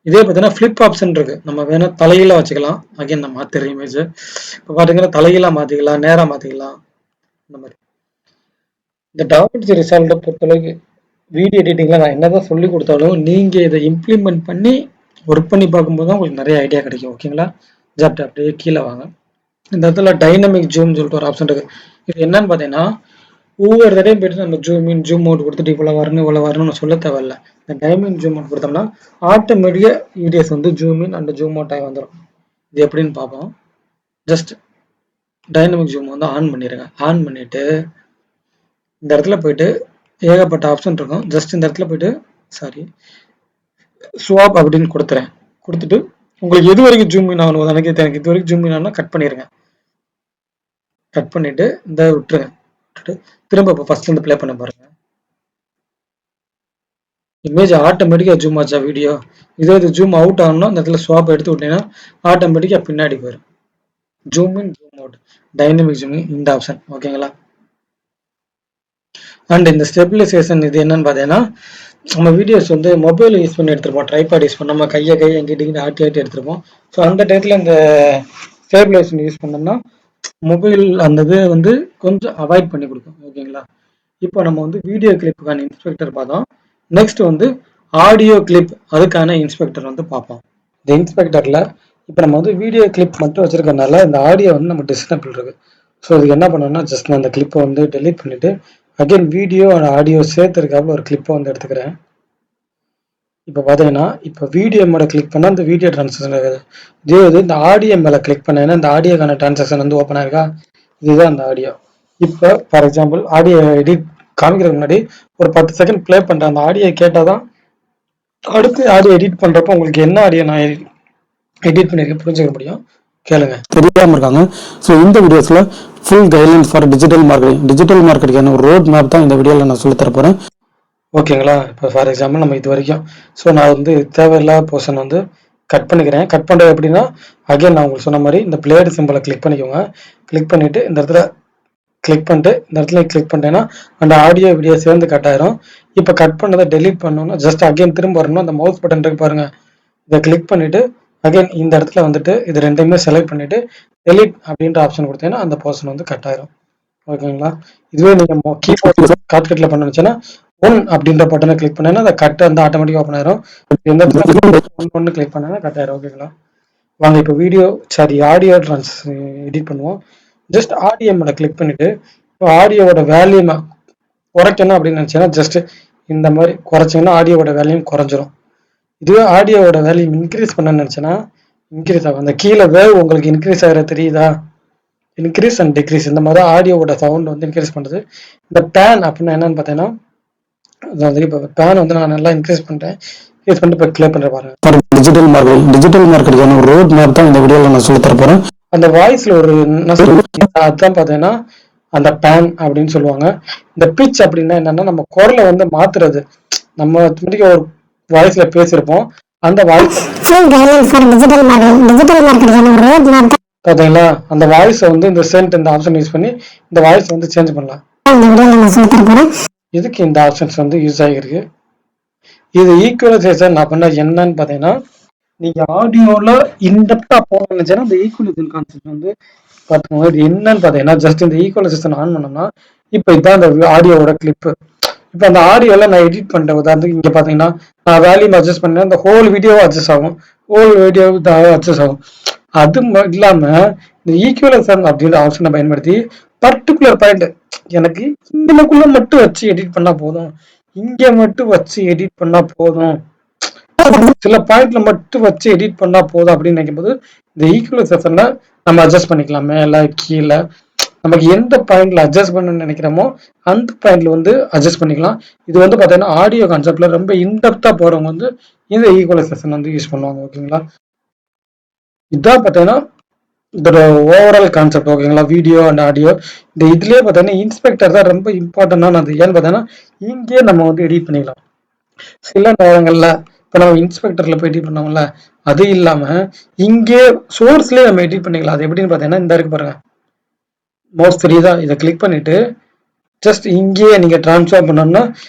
இதே பார்த்தீங்கன்னா ஃபிளிப் ஆப்ஷன் இருக்கு, நம்ம வேணா தலையில வச்சுக்கலாம். அகைன் நம்ம மாத்திர இமேஜ் இப்போ பார்த்தீங்கன்னா தலையில மாற்றிக்கலாம், நேராக மாற்றிக்கலாம். இந்த மாதிரி இந்த டாக்குமெண்ட் ரிசால்ட்டை பொறுத்தளவுக்கு வீடியோ எடிட்டிங்கில் நான் என்னதான் சொல்லி கொடுத்தாலும் நீங்கள் இதை இம்ப்ளிமெண்ட் பண்ணி ஒர்க் பண்ணி பார்க்கும்போது தான் உங்களுக்கு நிறைய ஐடியா கிடைக்கும். ஓகேங்களா, ஜாப்ட் அப்படியே கீழே வாங்க. இந்த இடத்துல டைனமிக் ஜூம் சொல்லிட்டு ஒரு ஆப்ஷன் இருக்கு. இது என்னன்னு பார்த்தீங்கன்னா ஒவ்வொரு தடையும் போயிட்டு நம்ம ஜூம் இன் ஜூம் அவுட் கொடுத்துட்டு இவ்வளோ வரணும்னு சொல்ல தேவையில்ல. இந்த டைனமிக் ஜூம் அவுட் கொடுத்தோம்னா ஆட்டோமேட்டிக்காக வீடியோஸ் வந்து zoom in and zoom out ஆகி வந்துடும். இது எப்படின்னு பார்ப்போம். ஜஸ்ட் டைனமிக் ஜூம் வந்து ஆன் பண்ணிடுங்க. ஆன் பண்ணிட்டு இந்த இடத்துல போயிட்டு ஏகப்பட்ட ஆப்ஷன் இருக்கும். ஜஸ்ட் இந்த இடத்துல போயிட்டு ஸ்வாப் அப்படின்னு கொடுத்துறேன். கொடுத்துட்டு உங்களுக்கு எது வரைக்கும் ஜூம் இன் ஆகணும் எனக்கு இது வரைக்கும் ஜூம் இன் ஆனால் கட் பண்ணிடுங்க. கட் பண்ணிட்டு இந்த விட்டுருங்க. திரும்ப இப்போ ஃபர்ஸ்ட்ல இருந்து ப்ளே பண்ண பாருங்க. இமேஜ் ஆட்டோமேட்டிக்கா ஜூம் ஆச்சா வீடியோ. இதே இது ஜூம் அவுட் ஆகணும்னா இந்த இடத்துல ஸ்வாப் எடுத்து விட்டீங்கன்னா ஆட்டோமேட்டிக்கா பின்னாடி போயிடும். Zoom in zoom out dynamic zoom இந்த ஆப்ஷன். ஓகேங்களா, அண்ட் இந்த ஸ்டெபிலைசேஷன் இது என்னன்னு பார்த்தீங்கன்னா நம்ம வீடியோஸ் வந்து மொபைல் யூஸ் பண்ணி எடுத்துருப்போம், ட்ரைபாட் யூஸ் பண்ணி நம்ம கையை எங்கிட்ட ஆட்டி எடுத்துருப்போம். ஸோ அந்த டயத்தில் இந்த ஸ்டெபிலைசேஷன் யூஸ் பண்ணோம்னா மொபைல் அந்த இது வந்து கொஞ்சம் அவாய்ட் பண்ணி கொடுக்கும். ஓகேங்களா, இப்போ நம்ம வந்து வீடியோ கிளிப்புக்கான இன்ஸ்பெக்டர் பார்த்தோம். நெக்ஸ்ட் வந்து ஆடியோ கிளிப் அதுக்கான இன்ஸ்பெக்டர் வந்து பார்ப்போம். இந்த இன்ஸ்பெக்டரில் இப்போ நம்ம வந்து வீடியோ கிளிப் மட்டும் வச்சிருக்கனால இந்த ஆடியோ வந்து நம்ம டிஸ்டபிள் இருக்கு. ஸோ இதுக்கு என்ன பண்ணணும்னா ஜஸ்ட் நான் அந்த கிளிப்பை வந்து டெலீட் பண்ணிட்டு அகைன் வீடியோ அண்ட் ஆடியோ சேர்த்துருக்காப்புல ஒரு கிளிப்பை வந்து எடுத்துக்கிறேன். இப்போ பார்த்தீங்கன்னா இப்போ வீடியோ மேலே கிளிக் பண்ணால் இந்த வீடியோ ட்ரான்சாக்ஷன் இருக்குது. இதே இது இந்த ஆடியோ மேலே கிளிக் பண்ணேன்னா இந்த ஆடியோக்கான ட்ரான்சாக்ஷன் வந்து ஓப்பன் ஆயிருக்கா. இதுதான் அந்த ஆடியோ. இப்போ ஃபார் எக்ஸாம்பிள் ஆடியோ எடிட் காமிக்கிறதுக்கு முன்னாடி ஒரு 10 செகண்ட் ப்ளே பண்ணுறேன். அந்த ஆடியோ கேட்டால் தான் அடுத்து ஆடியோ எடிட் பண்ணுறப்போ உங்களுக்கு என்ன ஆடியோ நான் எடிட் பண்ணியிருக்கேன் புரிஞ்சுக்க முடியும். கேளுங்க, தெரியாமல் இருக்காங்க. ஸோ இந்த வீடியோஸில் ஃபுல் கைட்லைன்ஸ் ஃபார் டிஜிட்டல் மார்க்கெட்டிங்கான ஒரு ரோட் மேப் தான் இந்த வீடியோவில் நான் சொல்லித்தர போகிறேன். ஓகேங்களா, இப்போ ஃபார் எக்ஸாம்பிள் நம்ம இது வரைக்கும் நான் வந்து தேவையில்லாத போர்ஷன் வந்து கட் பண்ணிக்கிறேன். கட் பண்ணுறது எப்படின்னா அகைன் நான் உங்களுக்கு சொன்ன மாதிரி இந்த பிளேடு சிம்பிளை கிளிக் பண்ணிக்கோங்க. கிளிக் பண்ணிவிட்டு இந்த இடத்துல கிளிக் பண்ணிட்டு இந்த இடத்துல கிளிக் பண்ணிட்டேன்னா அந்த ஆடியோ வீடியோ சேர்ந்து கட் ஆயிரும். இப்போ கட் பண்ணதை டெலீட் பண்ணணும்னா ஜஸ்ட் அகைன் திரும்ப வரணும். அந்த மவுஸ் பட்டன் இருக்கு பாருங்க, இதை கிளிக் பண்ணிட்டு அகைன் இந்த இடத்துல வந்துட்டு இது ரெண்டையுமே செலக்ட் பண்ணிட்டு டெலீட் அப்படின்ற ஆப்ஷன் கொடுத்தீங்கன்னா அந்த போர்ஷன் வந்து கட் ஆயிரும். ஓகேங்களா, இதுவே நீங்க கீபோர்ட் ஷார்ட்கட்ல பண்ண நினைச்சேன்னா ஒன் அப்படின்ற பட்டனை கிளிக் பண்ணேன்னா அந்த கட் வந்து ஆட்டோமேட்டிக்காக ஓப்பன் ஆயிரும். எந்த ஒன்று கிளிக் பண்ணேன்னா கட் ஆயிரும். ஓகேங்களா? வாங்க இப்போ ஆடியோ எடிட் பண்ணுவோம். ஜஸ்ட் ஆடியோ மேலே கிளிக் பண்ணிட்டு இப்போ ஆடியோவோட வேல்யூமை குறைக்கணும் அப்படின்னு நினச்சேன்னா ஜஸ்ட் இந்த மாதிரி குறைச்சிங்கன்னா ஆடியோவோட வேல்யூம் குறைஞ்சிரும். இதுவே ஆடியோவோட வேல்யூம் இன்க்ரீஸ் பண்ணணும்னு நினச்சேன்னா இன்க்ரீஸ் ஆகும். அந்த கீழே வேவ் உங்களுக்கு இன்க்ரீஸ் ஆகிற தெரியுதா? இன்க்ரீஸ் அண்ட் டிக்ரீஸ் இந்த மாதிரி ஆடியோவோட சவுண்ட் வந்து இன்க்ரீஸ் பண்ணுறது. இந்த பேன் அப்படின்னா என்னன்னு பார்த்தீங்கன்னா அதாவது இப்போ பேன் வந்து நான் நல்லா இன்க்ரீஸ் பண்ணிட்டேன். இன்க்ரீஸ் பண்ணிட்டு இப்போ க்ளியர் பண்ணுற பாருங்க. டிஜிட்டல் மார்க்கெட்டுக்கான ஒரு ரோட் மேப் தான் இந்த வீடியோவில் நான் சொல்லி தர போகிறேன். அந்த வாய்ஸில் ஒரு அதுதான் பார்த்தீங்கன்னா அந்த பேன் அப்படின்னு சொல்லுவாங்க. இந்த பிச் அப்படின்னா என்னன்னா நம்ம குரலை வந்து மாத்துறது. நம்ம ஒரு வாய்ஸ்ல பேசியிருப்போம். அந்த வாய்ஸ் பாத்தீங்களா அந்த வாய்ஸை வந்து இந்த சென்ட் இந்த ஆப்ஷன் யூஸ் பண்ணி இந்த வாய்ஸ் வந்து சேஞ்ச் பண்ணலாம். இதுக்கு இந்த ஆப்ஷன்ஸ் வந்து யூஸ் ஆகிருக்கு. இது ஈக்குவலைசேஷன் அப்படின்னா என்னன்னு பாத்தீங்கன்னா நீங்க ஆடியோல இன்டெப்தா போகணும்னு நினைச்சா இந்த ஈக்குவலைசேஷன் கான்செப்ட் வந்து பார்த்துக்கோங்க. இது என்னன்னு பாத்தீங்கன்னா ஜஸ்ட் இந்த ஈக்குவலைசேஷன் ஆன் பண்ணோம்னா இப்போ இதான் இந்த ஆடியோவோட கிளிப்பு. இப்போ அந்த ஆடியோல நான் எடிட் பண்ணிட்டேன். உதாரணத்துக்கு இங்க பாத்தீங்கன்னா நான் வேல்யூம் அட்ஜஸ்ட் பண்ணேன். இந்த ஹோல் வீடியோவும் அட்ஜஸ்ட் ஆகும். அட்ஜஸ்ட் ஆகும். அது இல்லாம இந்த ஈக்குவலைசேஷன் அப்படின்ற ஆப்ஷனை பயன்படுத்தி பர்டிகுலர் பாயிண்ட் எனக்கு இங்கக்குள்ள மட்டும் வச்சு எடிட் பண்ணா போதும், இங்க மட்டும் வச்சு எடிட் பண்ணா போதும், சில பாயிண்ட்ல மட்டும் வச்சு எடிட் பண்ணா போதும் அப்படின்னு நினைக்கும் போது இந்த ஈக்குவலைசேஷன்ல நம்ம அட்ஜஸ்ட் பண்ணிக்கலாம். மேல கீழே நமக்கு எந்த பாயிண்ட்ல அட்ஜஸ்ட் பண்ணணும்னு நினைக்கிறோமோ அந்த பாயிண்ட்ல வந்து அட்ஜஸ்ட் பண்ணிக்கலாம். இது வந்து பாத்தீங்கன்னா ஆடியோ கான்செப்ட்ல ரொம்ப இன்டெப்தா போறவங்க வந்து இந்த ஈக்குவலைசேஷன் வந்து யூஸ் பண்ணுவாங்க. ஓகேங்களா? இதான் பாத்தீங்கன்னா இதோட ஓவரால் கான்செப்ட். ஓகேங்களா? வீடியோ அண்ட் ஆடியோ இந்த இதுலயே பாத்தீங்கன்னா இன்ஸ்பெக்டர் தான் ரொம்ப இம்பார்ட்டன்டானது. ஏன்னு பாத்தீங்கன்னா இங்கே நம்ம வந்து எடிட் பண்ணிக்கலாம். சில நேரங்கள்ல இப்ப நம்ம இன்ஸ்பெக்டர்ல போய் எடிட் பண்ணோம்ல, அது இல்லாம இங்கே சோர்ஸ்லயே நம்ம எடிட் பண்ணிக்கலாம். அது எப்படின்னு பாத்தீங்கன்னா இந்த இருக்கு பாருங்க, மவுஸ் தெரியுதா? இதை கிளிக் பண்ணிட்டு ஜஸ்ட் இங்கேயே நீங்க டிரான்ஸ்ஃபர் பண்ணோம்னா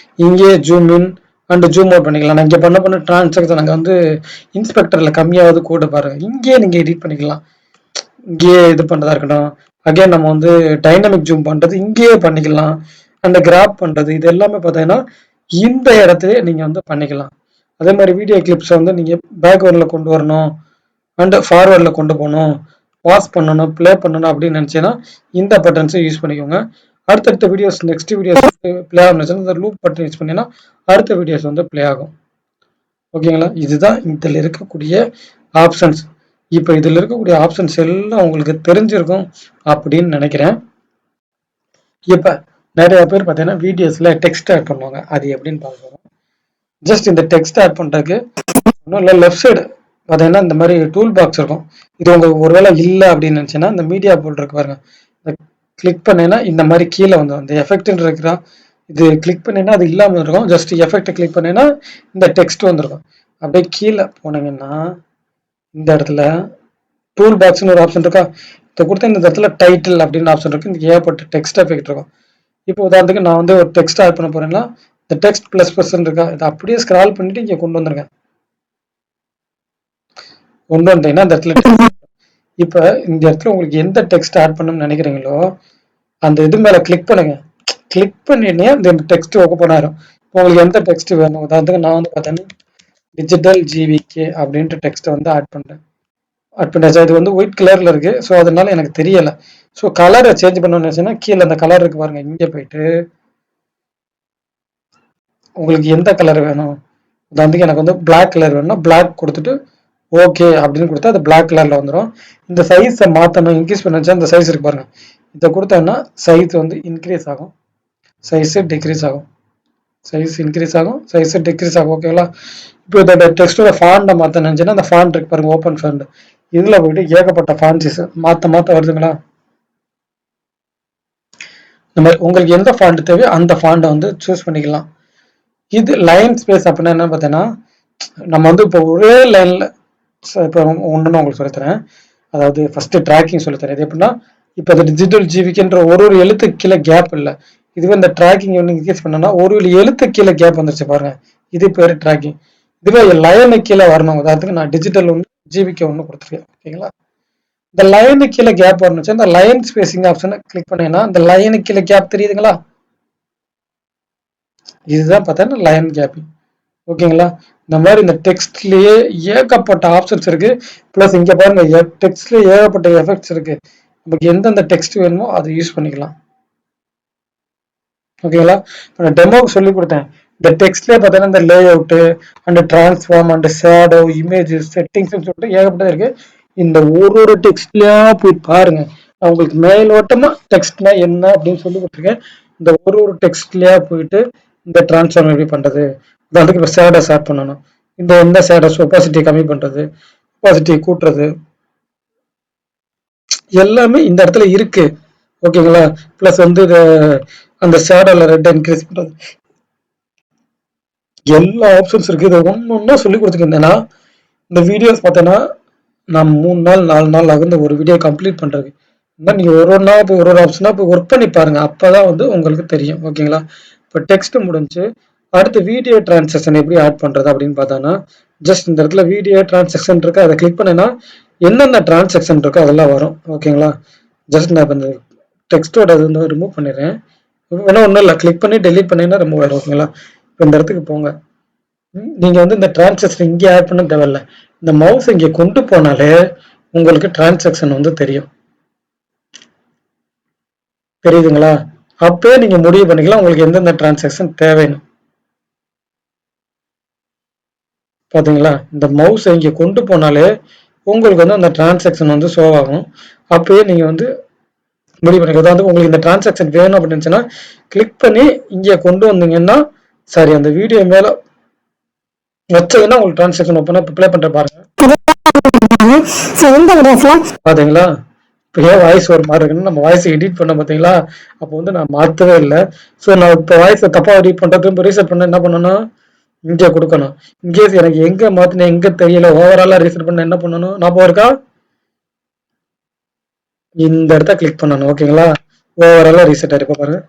இங்கேயே zoom in and zoom out பண்ணிக்கலாம். நான் இங்க பண்ண டிரான்சாக்ஷன் அங்கே வந்து இன்ஸ்பெக்டர்ல கம்மியாவது கூட பாருங்க. இங்கேயே நீங்க எடிட் பண்ணிக்கலாம். இங்கேயே இது பண்றதா இருக்கட்டும். அகைன் நம்ம வந்து டைனமிக் ஜூம் பண்றது இங்கேயே பண்ணிக்கலாம். அந்த கிராப் பண்றது இது எல்லாமே பார்த்தீங்கன்னா இந்த இடத்துல நீங்க வந்து பண்ணிக்கலாம். அதே மாதிரி வீடியோ கிளிப்ஸ் வந்து நீங்க பேக்வர்ட்ல கொண்டு வரணும் அண்ட் ஃபார்வர்ட்ல கொண்டு போகணும், பாஸ் பண்ணணும், பிளே பண்ணணும் அப்படின்னு நினைச்சேன்னா இந்த பட்டன்ஸை யூஸ் பண்ணிக்கோங்க. அடுத்தடுத்த வீடியோஸ் நெக்ஸ்ட் வீடியோஸ் பிளே ஆகணும்னு இந்த லூப் பட்டன் யூஸ் பண்ணினா அடுத்த வீடியோஸ் வந்து பிளே ஆகும். ஓகேங்களா? இதுதான் இதில் இருக்கக்கூடிய ஆப்ஷன்ஸ். இப்போ இதில் இருக்கக்கூடிய ஆப்ஷன்ஸ் எல்லாம் உங்களுக்கு தெரிஞ்சிருக்கும் அப்படின்னு நினைக்கிறேன். இப்போ நிறைய பேர் பார்த்தீங்கன்னா வீடியோஸில் டெக்ஸ்ட் ஆட் பண்ணுவாங்க. அது எப்படின்னு பார்க்குறோம். ஜஸ்ட் இந்த டெக்ஸ்ட் ஆட் பண்ணுறதுக்கு ஒன்றும் இல்லை, லெஃப்ட் சைடு பார்த்தீங்கன்னா இந்த மாதிரி டூல் பாக்ஸ் இருக்கும். இது உங்களுக்கு ஒருவேளை இல்லை அப்படின்னு நினச்சேன்னா இந்த மீடியா போல் இருக்கு பாருங்க, இந்த கிளிக் பண்ணேன்னா இந்த மாதிரி கீழே வந்துடும். இந்த எஃபெக்ட்னு இருக்கிறா இது கிளிக் பண்ணேன்னா அது இல்லாமல் இருக்கும். ஜஸ்ட் எஃபெக்ட் கிளிக் பண்ணேன்னா இந்த டெக்ஸ்ட் வந்துருக்கும். அப்படியே கீழே போனீங்கன்னா இந்த இடத்துல டூல் பாக்ஸ்னு ஒரு ஆப்ஷன் இருக்கா, இதை கொடுத்தா இந்த இடத்துல டைட்டில் அப்படின்னு ஆப்ஷன் இருக்கு. இந்த ஏற்பட்ட டெக்ஸ்ட் எஃபெக்ட் இருக்கும். இப்போ உதாரணத்துக்கு நான் வந்து ஒரு டெக்ஸ்ட் ஆட் பண்ண போறேன்னா இந்த டெக்ஸ்ட் பிளஸ் பிளஸ் இருக்கா, இதை அப்படியே ஸ்க்ரால் பண்ணிட்டு இங்கே கொண்டு வந்துருங்க. கொண்டு வந்தீங்கன்னா இந்த இடத்துல இப்போ இந்த இடத்துல உங்களுக்கு எந்த டெக்ஸ்ட் ஆட் பண்ணணும்னு நினைக்கிறீங்களோ அந்த இது மேல கிளிக் பண்ணுங்க. கிளிக் பண்ணினே இந்த டெக்ஸ்ட் ஓப்பன் ஆயிரும். உங்களுக்கு எந்த டெக்ஸ்ட் வேணும், உதாரணத்துக்கு நான் வந்து பார்த்தேன்னா டிஜிட்டல் ஜிவிகே அப்படின்ட்டு டெக்ஸ்ட் வந்து ஆட் பண்றேன். ஆட் பண்ணாச்சா? இது வந்து ஒயிட் கலர்ல இருக்கு, ஸோ அதனால எனக்கு தெரியல. ஸோ கலரை சேஞ்ச் பண்ணணும்னு நினைச்சேன்னா கீழே அந்த கலர் இருக்கு பாருங்க, இங்கே போயிட்டு உங்களுக்கு எந்த கலர் வேணும், உதாரணத்துக்கு எனக்கு வந்து பிளாக் கலர் வேணும்னா பிளாக் கொடுத்துட்டு ஓகே அப்படின்னு கொடுத்தா அது பிளாக் கலர்ல வந்துடும். இந்த சைஸை மாற்றணும், இன்க்ரீஸ் பண்ணா இந்த சைஸ் இருக்கு பாருங்க, இதை கொடுத்தோம்னா சைஸ் வந்து இன்க்ரீஸ் ஆகும், சைஸ் டிக்ரீஸ் ஆகும், சைஸ் இன்க்ரீஸ் ஆகும், சைஸ் டிக்ரீஸ் ஆகும். ஓகேங்களா? இப்போ இதோட டெக்ஸ்டோட ஃபாண்டை மாற்ற நினைச்சுன்னா அந்த ஃபாண்ட் இருக்கு பாருங்க, ஓப்பன் ஃபாண்ட், இதுல போயிட்டு ஏகப்பட்ட ஃபாண்ட்ஸஸ் மாற்ற வருதுங்களா? இந்த மாதிரி உங்களுக்கு எந்த ஃபாண்ட் தேவையோ அந்த ஃபாண்டை வந்து சூஸ் பண்ணிக்கலாம். இது லைன் ஸ்பேஸ் அப்படின்னா என்ன பார்த்தீங்கன்னா நம்ம வந்து இப்போ ஒரே லைன்ல இப்போ ஒன்றுன்னு உங்களுக்கு சொல்லித்தரேன். அதாவது ஃபர்ஸ்ட் ட்ராக்கிங் சொல்லித்தரேன். இது எப்படின்னா இப்போ இந்த டிஜிட்டல் ஜிவிக்குன்ற ஒரு எழுத்து கீழே கேப் இல்லை. இதுவே இந்த ட்ராக்கிங் ஒன்று இன்க்ரீஸ் பண்ணோம்னா ஒரு எழுத்து கீழே கேப் வந்துருச்சு பாருங்க, இது பேர் ட்ராக்கிங். இதுவே லைனு கீழே வரணும், உதாரணத்துக்கு நான் டிஜிட்டல் ஒன்று ஜிவிக்கு ஒன்று கொடுத்துருக்கேன். ஓகேங்களா? இந்த லைனு கீழே கேப் வரணுச்சு, இந்த லைன் ஸ்பேசிங் ஆப்ஷனை கிளிக் பண்ணீங்கன்னா இந்த லைனு கீழே கேப் தெரியுதுங்களா? இதுதான் பார்த்தா லைன் கேப்பிங். ஓகேங்களா? இந்த மாதிரி இந்த டெக்ஸ்ட்லயே ஏகப்பட்ட ஆப்ஷன்ஸ் இருக்கு. பிளஸ் இங்க பாருங்க டெக்ஸ்ட்ல ஏகப்பட்ட எஃபெக்ட்ஸ் இருக்கு. நமக்கு எந்தெந்த டெக்ஸ்ட் வேணுமோ அதை யூஸ் பண்ணிக்கலாம். ஓகேங்களா? நான் டெமோக்கு சொல்லி கொடுத்தேன். இந்த டெக்ஸ்ட்லேயே பார்த்தீங்கன்னா இந்த layout and transform and shadow images செட்டிங்ஸ்னு சொல்லிட்டு ஏகப்பட்டது இருக்கு. இந்த ஒரு டெக்ஸ்ட்லயா போய் பாருங்க. நான் உங்களுக்கு மேலோட்டமா டெக்ஸ்ட்னா என்ன அப்படின்னு சொல்லி கொடுத்துருக்கேன். இந்த ஒரு டெக்ஸ்ட்லயா போயிட்டு இந்த டிரான்ஸ்ஃபார்ம் எப்படி பண்றது, அதுக்கு இப்போ ஷேடோஸ் ஆட் பண்ணணும், இந்த எந்த ஷேடோஸ் ஒப்பாசிட்டி கம்மி பண்றது, ஒப்பாசிட்டி கூட்டுறது, எல்லாமே இந்த இடத்துல இருக்கு. ஓகேங்களா? பிளஸ் வந்து அந்த ஷேடோல ரெட் இன்க்ரீஸ் பண்றது, எல்லா ஆப்ஷன்ஸ் இருக்கு. இதை ஒன்னொன்னா சொல்லி கொடுத்துருந்தேன்னா இந்த வீடியோஸ் பார்த்தோன்னா நான் 3 நாள் 4 நாள் ஆகும் இந்த ஒரு வீடியோ கம்ப்ளீட் பண்றது. நீங்க ஒரு ஒரு நாள் ஒரு ஒரு ஆப்ஷனா போய் ஒர்க் பண்ணி பாருங்க. அப்பதான் வந்து உங்களுக்கு தெரியும். ஓகேங்களா? இப்போ டெக்ஸ்ட் முடிஞ்சு அடுத்து வீடியோ டிரான்சாக்ஷன் எப்படி ஆட் பண்றது அப்படின்னு பார்த்தோன்னா ஜஸ்ட் இந்த இடத்துல வீடியோ டிரான்சாக்ஷன் இருக்கு, அதை கிளிக் பண்ணேன்னா என்னென்ன டிரான்சாக்ஷன் இருக்கோ அதெல்லாம் வரும். ஓகேங்களா? ஜஸ்ட் நான் இப்போ இந்த டெக்ஸ்டோட இது வந்து ரிமூவ் பண்ணிடுறேன். வேணா ஒன்றும் இல்லை, கிளிக் பண்ணி டெலீட் பண்ணினா ரிமூவ் ஆயிடும். ஓகேங்களா? இப்போ இந்த இடத்துக்கு போங்க. நீங்க வந்து இந்த டிரான்சாக்ஷன் இங்கே ஆட் பண்ண தேவையில்ல. இந்த மவுஸ் இங்கே கொண்டு போனாலே உங்களுக்கு டிரான்சாக்ஷன் வந்து தெரியும். தெரியுதுங்களா? அப்பவே நீங்க முடிவு பண்ணிக்கலாம் உங்களுக்கு எந்தெந்த டிரான்சாக்ஷன் தேவைன்னு. பாத்தீங்களா? இந்த மவுஸ் இங்கே கொண்டு போனாலே உங்களுக்கு வந்து அந்த டிரான்சாக்ஷன் வந்து ஷோ ஆகும். அப்பவே நீங்க வந்து முடிவு பண்ணிக்கலாம். வந்து உங்களுக்கு இந்த டிரான்சாக்ஷன் வேணும் அப்படின்னு இருந்துச்சுன்னா கிளிக் பண்ணி இங்கே கொண்டு வந்தீங்கன்னா சரி, அந்த வீடியோ மேல வச்சதுன்னா உங்களுக்கு டிரான்சாக்ஷன் ஓப்பனா ப்ளே பண்ற பாருங்க. பாத்தீங்களா? இப்போ ஏன் வாய்ஸ் ஒரு மாதிரி இருக்குன்னு நம்ம வாய்ஸ் எடிட் பண்ண பார்த்தீங்களா? அப்போ வந்து நான் மாற்றவே இல்லை. ஸோ நான் இப்போ வாய்ஸை தப்பாக எடிட் பண்ணுறது இப்போ ரீசெட் பண்ண என்ன பண்ணணும், இங்கே கொடுக்கணும். இன்கேஸ் எனக்கு எங்கே மாற்றினேன் எங்கே தெரியல ஓவராலாக ரீசெட் பண்ண என்ன பண்ணணும், ஞாபகம் இருக்கா? இந்த இடத்த கிளிக் பண்ணணும். ஓகேங்களா? ஓவராலாக ரீசெட் ஆயிருப்பா பாருங்க.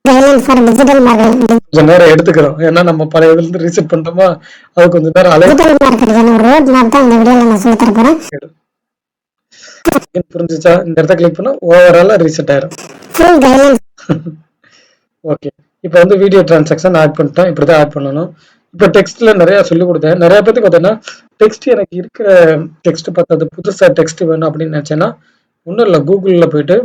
கொஞ்சம் நேரம் எடுத்துக்கிறோம், ஏன்னா நம்ம பழைய இதுல இருந்து ரீசெட் பண்ணிட்டோமா, அது கொஞ்சம் நேரம் புரிஞ்சுச்சா? இந்த இடத்த கிளிக் பண்ணா ஓவராலா ரீசெட் ஆயிரும். ஓகே, இப்போ வந்து வீடியோ டிரான்சாக்ஷன் ஆட் பண்ணிட்டோம். இப்படிதான் ஆட் பண்ணணும். இப்போ டெக்ஸ்ட்ல நிறைய சொல்லி கொடுத்தேன். நிறைய பேருக்கு பார்த்தீங்கன்னா டெக்ஸ்ட் எனக்கு இருக்கிற டெக்ஸ்ட் பார்த்தது புதுசா டெக்ஸ்ட் வேணும் அப்படின்னு நினைச்சேன்னா ஒன்றும் இல்லை, கூகுளில் போயிட்டு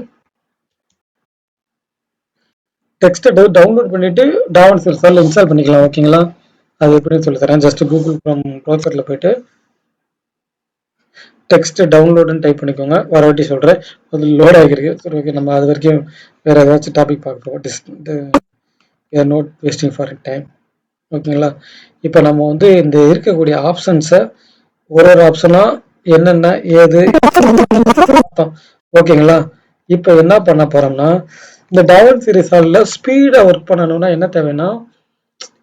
டெக்ஸ்ட்டை டவுன்லோட் பண்ணிட்டு டாவன்சி ரிசால்ட் இன்ஸ்டால் பண்ணிக்கலாம். ஓகேங்களா? அது எப்படின்னு சொல்லி தரேன். ஜஸ்ட் கூகுள் க்ரோம் ப்ரௌசர்ல போயிட்டு டெக்ஸ்ட் டவுன்லோடுன்னு டைப் பண்ணிக்கோங்க. வர வாட்டி சொல்கிறேன், அது லோட் ஆகிருக்கு. சரி, ஓகே, நம்ம அது வரைக்கும் வேறு ஏதாச்சும் டாபிக் பார்க்க போவோம். Not wasting for time. ஓகேங்களா? இப்போ நம்ம வந்து இந்த இருக்கக்கூடிய ஆப்ஷன்ஸை ஒரு ஒரு ஆப்ஷனாக என்னென்ன ஏது ஓகேங்களா? இப்போ என்ன பண்ண போகிறோம்னா இந்த டாவன்சி ரிசால்ட்ல ஸ்பீடாக ஒர்க் பண்ணணும்னா என்ன தேவைன்னா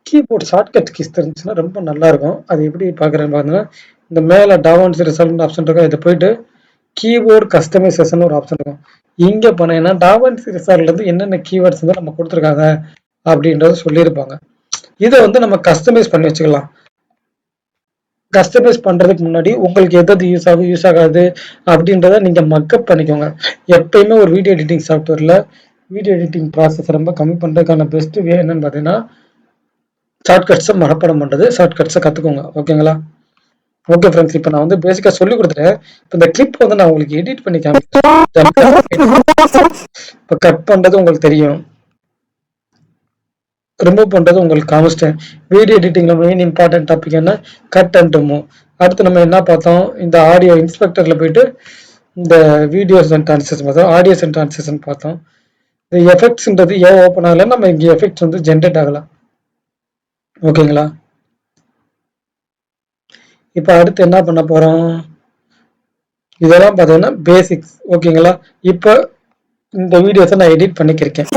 கீபோர்ட் ஷார்ட்கட் கீஸ் தெரிஞ்சுன்னா ரொம்ப நல்லா இருக்கும். அது எப்படி பார்க்குறேன்னு பாருங்க. இந்த மேலே டாவன்சி ரிசால்ட் ஆப்ஷன் இருக்கும், இதை போயிட்டு கீபோர்டு கஸ்டமைசேஷன் ஒரு ஆப்ஷன் இருக்கும். இங்கே போனீங்கன்னா டாவன்சி ரிசால்ட்ல இருந்து என்னென்ன கீவேர்ட்ஸ் வந்து நம்ம கொடுத்துருக்காங்க அப்படின்றத சொல்லியிருப்பாங்க. இதை வந்து நம்ம கஸ்டமைஸ் பண்ணி வச்சுக்கலாம். கஸ்டமைஸ் பண்றதுக்கு முன்னாடி உங்களுக்கு எதாவது யூஸ் ஆகும் யூஸ் ஆகாது அப்படின்றத நீங்க மக்கப் பண்ணிக்கோங்க. எப்பயுமே ஒரு வீடியோ எடிட்டிங் சாஃப்ட்வேர்ல வீடியோ எடிட்டிங் ப்ராசஸ் ரொம்ப கம்மி பண்றதுக்கான பெஸ்ட் வே என்னன்னு பார்த்தீங்கன்னா ஷார்ட்கட்ஸை மனப்பாடம் பண்றது. ஷார்ட்கட்ஸை கத்துக்கோங்க. ஓகேங்களா? ஓகே ஃப்ரெண்ட்ஸ், இப்போ நான் வந்து பேசிக்கா சொல்லி கொடுத்துட்டேன். இப்போ இந்த கிளிப் வந்து நான் உங்களுக்கு எடிட் பண்ணி காமிக்கிறேன். இப்போ கட் பண்றது உங்களுக்கு தெரியும், ரிமூவ் பண்றது உங்களுக்கு காமிச்சிட்டேன். வீடியோ எடிட்டிங்ல மெயின் இம்பார்ட்டன்ட் டாபிக் என்ன, கட் அண்ட் ரிமூவ். அடுத்து நம்ம என்ன பார்த்தோம், இந்த ஆடியோ இன்ஸ்பெக்டர்ல போயிட்டு இந்த வீடியோஸ் அண்ட் டிரான்சிஷன் பார்த்தோம், ஆடியோஸ் அண்ட் டிரான்சிஷன் பார்த்தோம். இந்த எஃபெக்ட்ஸ்ன்றது ஏன் ஓப்பன் ஆகல, நம்ம இங்கே எஃபெக்ட்ஸ் வந்து ஜென்ரேட் ஆகலாம். ஓகேங்களா? இப்போ அடுத்து என்ன பண்ண போறோம், இதெல்லாம் பார்த்தீங்கன்னா பேசிக்ஸ். ஓகேங்களா? இப்போ இந்த வீடியோஸை நான் எடிட் பண்ணிக்கிறேன்.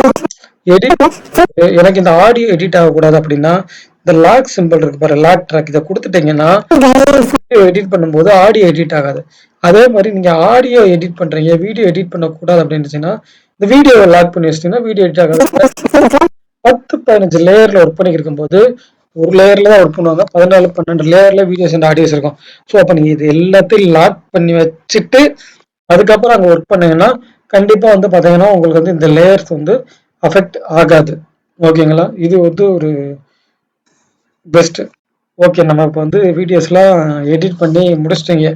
எனக்கு இந்த ஆடியோ எடிட் ஆகக்கூடாது அப்படின்னா இந்த லாக் சிம்பிள் இருக்கு பாரு, லாக் ட்ராக், இதை கொடுத்துட்டீங்கன்னா எடிட் பண்ணும்போது ஆடியோ எடிட் ஆகாது. அதே மாதிரி நீங்க ஆடியோ எடிட் பண்றீங்க, வீடியோ எடிட் பண்ணக்கூடாது அப்படின்னு இந்த வீடியோவை லாக் பண்ணி வச்சிட்டீங்கன்னா வீடியோ எடிட் ஆகாது. 10-15 லேயர்ல ஒர்க் பண்ணி இருக்கும்போது ஒரு லேயர்ல தான் ஒர்க் பண்ணுவாங்க, 14-12 லேயர்ல வீடியோஸ் அண்ட் ஆடியோஸ் இருக்கும். ஸோ அப்போ நீங்க இது எல்லாத்தையும் லாக் பண்ணி வச்சுட்டு அதுக்கப்புறம் அங்கே ஒர்க் பண்ணீங்கன்னா கண்டிப்பா வந்து பாத்தீங்கன்னா உங்களுக்கு வந்து இந்த லேயர்ஸ் வந்து அஃபெக்ட் ஆகாது. ஓகேங்களா? இது வந்து ஒரு பெஸ்ட். ஓகே, நம்ம இப்போ வந்து வீடியோஸ்லாம் எடிட் பண்ணி முடிச்சிட்டீங்க,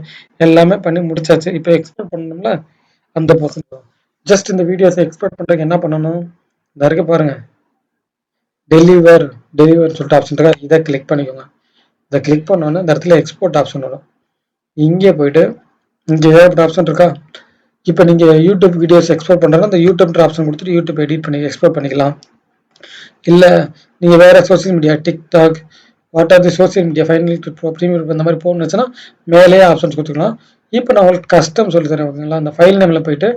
எல்லாமே பண்ணி முடிச்சாச்சு. இப்போ எக்ஸ்போர்ட் பண்ணணும்ல, அந்த போர்ஷன். ஜஸ்ட் இந்த வீடியோஸை எக்ஸ்போர்ட் பண்ணுறதுக்கு என்ன பண்ணணும், இந்த இருக்க பாருங்க, டெலிவர் டெலிவர் சொல்லிட்டு ஆப்ஷன் இருக்கா, இதை கிளிக் பண்ணிக்கோங்க. இதை கிளிக் பண்ணோன்னா இந்த இடத்துல எக்ஸ்போர்ட் ஆப்ஷன் வரும். இங்கே போயிட்டு இங்கே ஏகப்பட்ட ஆப்ஷன் இருக்கா. இப்போ நீங்கள் யூடியூப் வீடியோஸ் எக்ஸ்போர்ட் பண்ணுறதுனா அந்த யூடியூப்ன்ற ஆப்ஷன் கொடுத்துட்டு யூடியூப் எடிட் பண்ணி எக்ஸ்போர்ட் பண்ணிக்கலாம். இல்லை நீங்கள் வேறு social media, TikTok, what are the social media final premiere இந்த மாதிரி போகணுன்னு வச்சுன்னா மேலேயே ஆப்ஷன்ஸ் கொடுத்துக்கலாம். இப்போ நான் உங்களுக்கு கஸ்டம் சொல்லி தரேன், ஓகேங்களா. அந்த ஃபைல் நேமில் போயிட்டு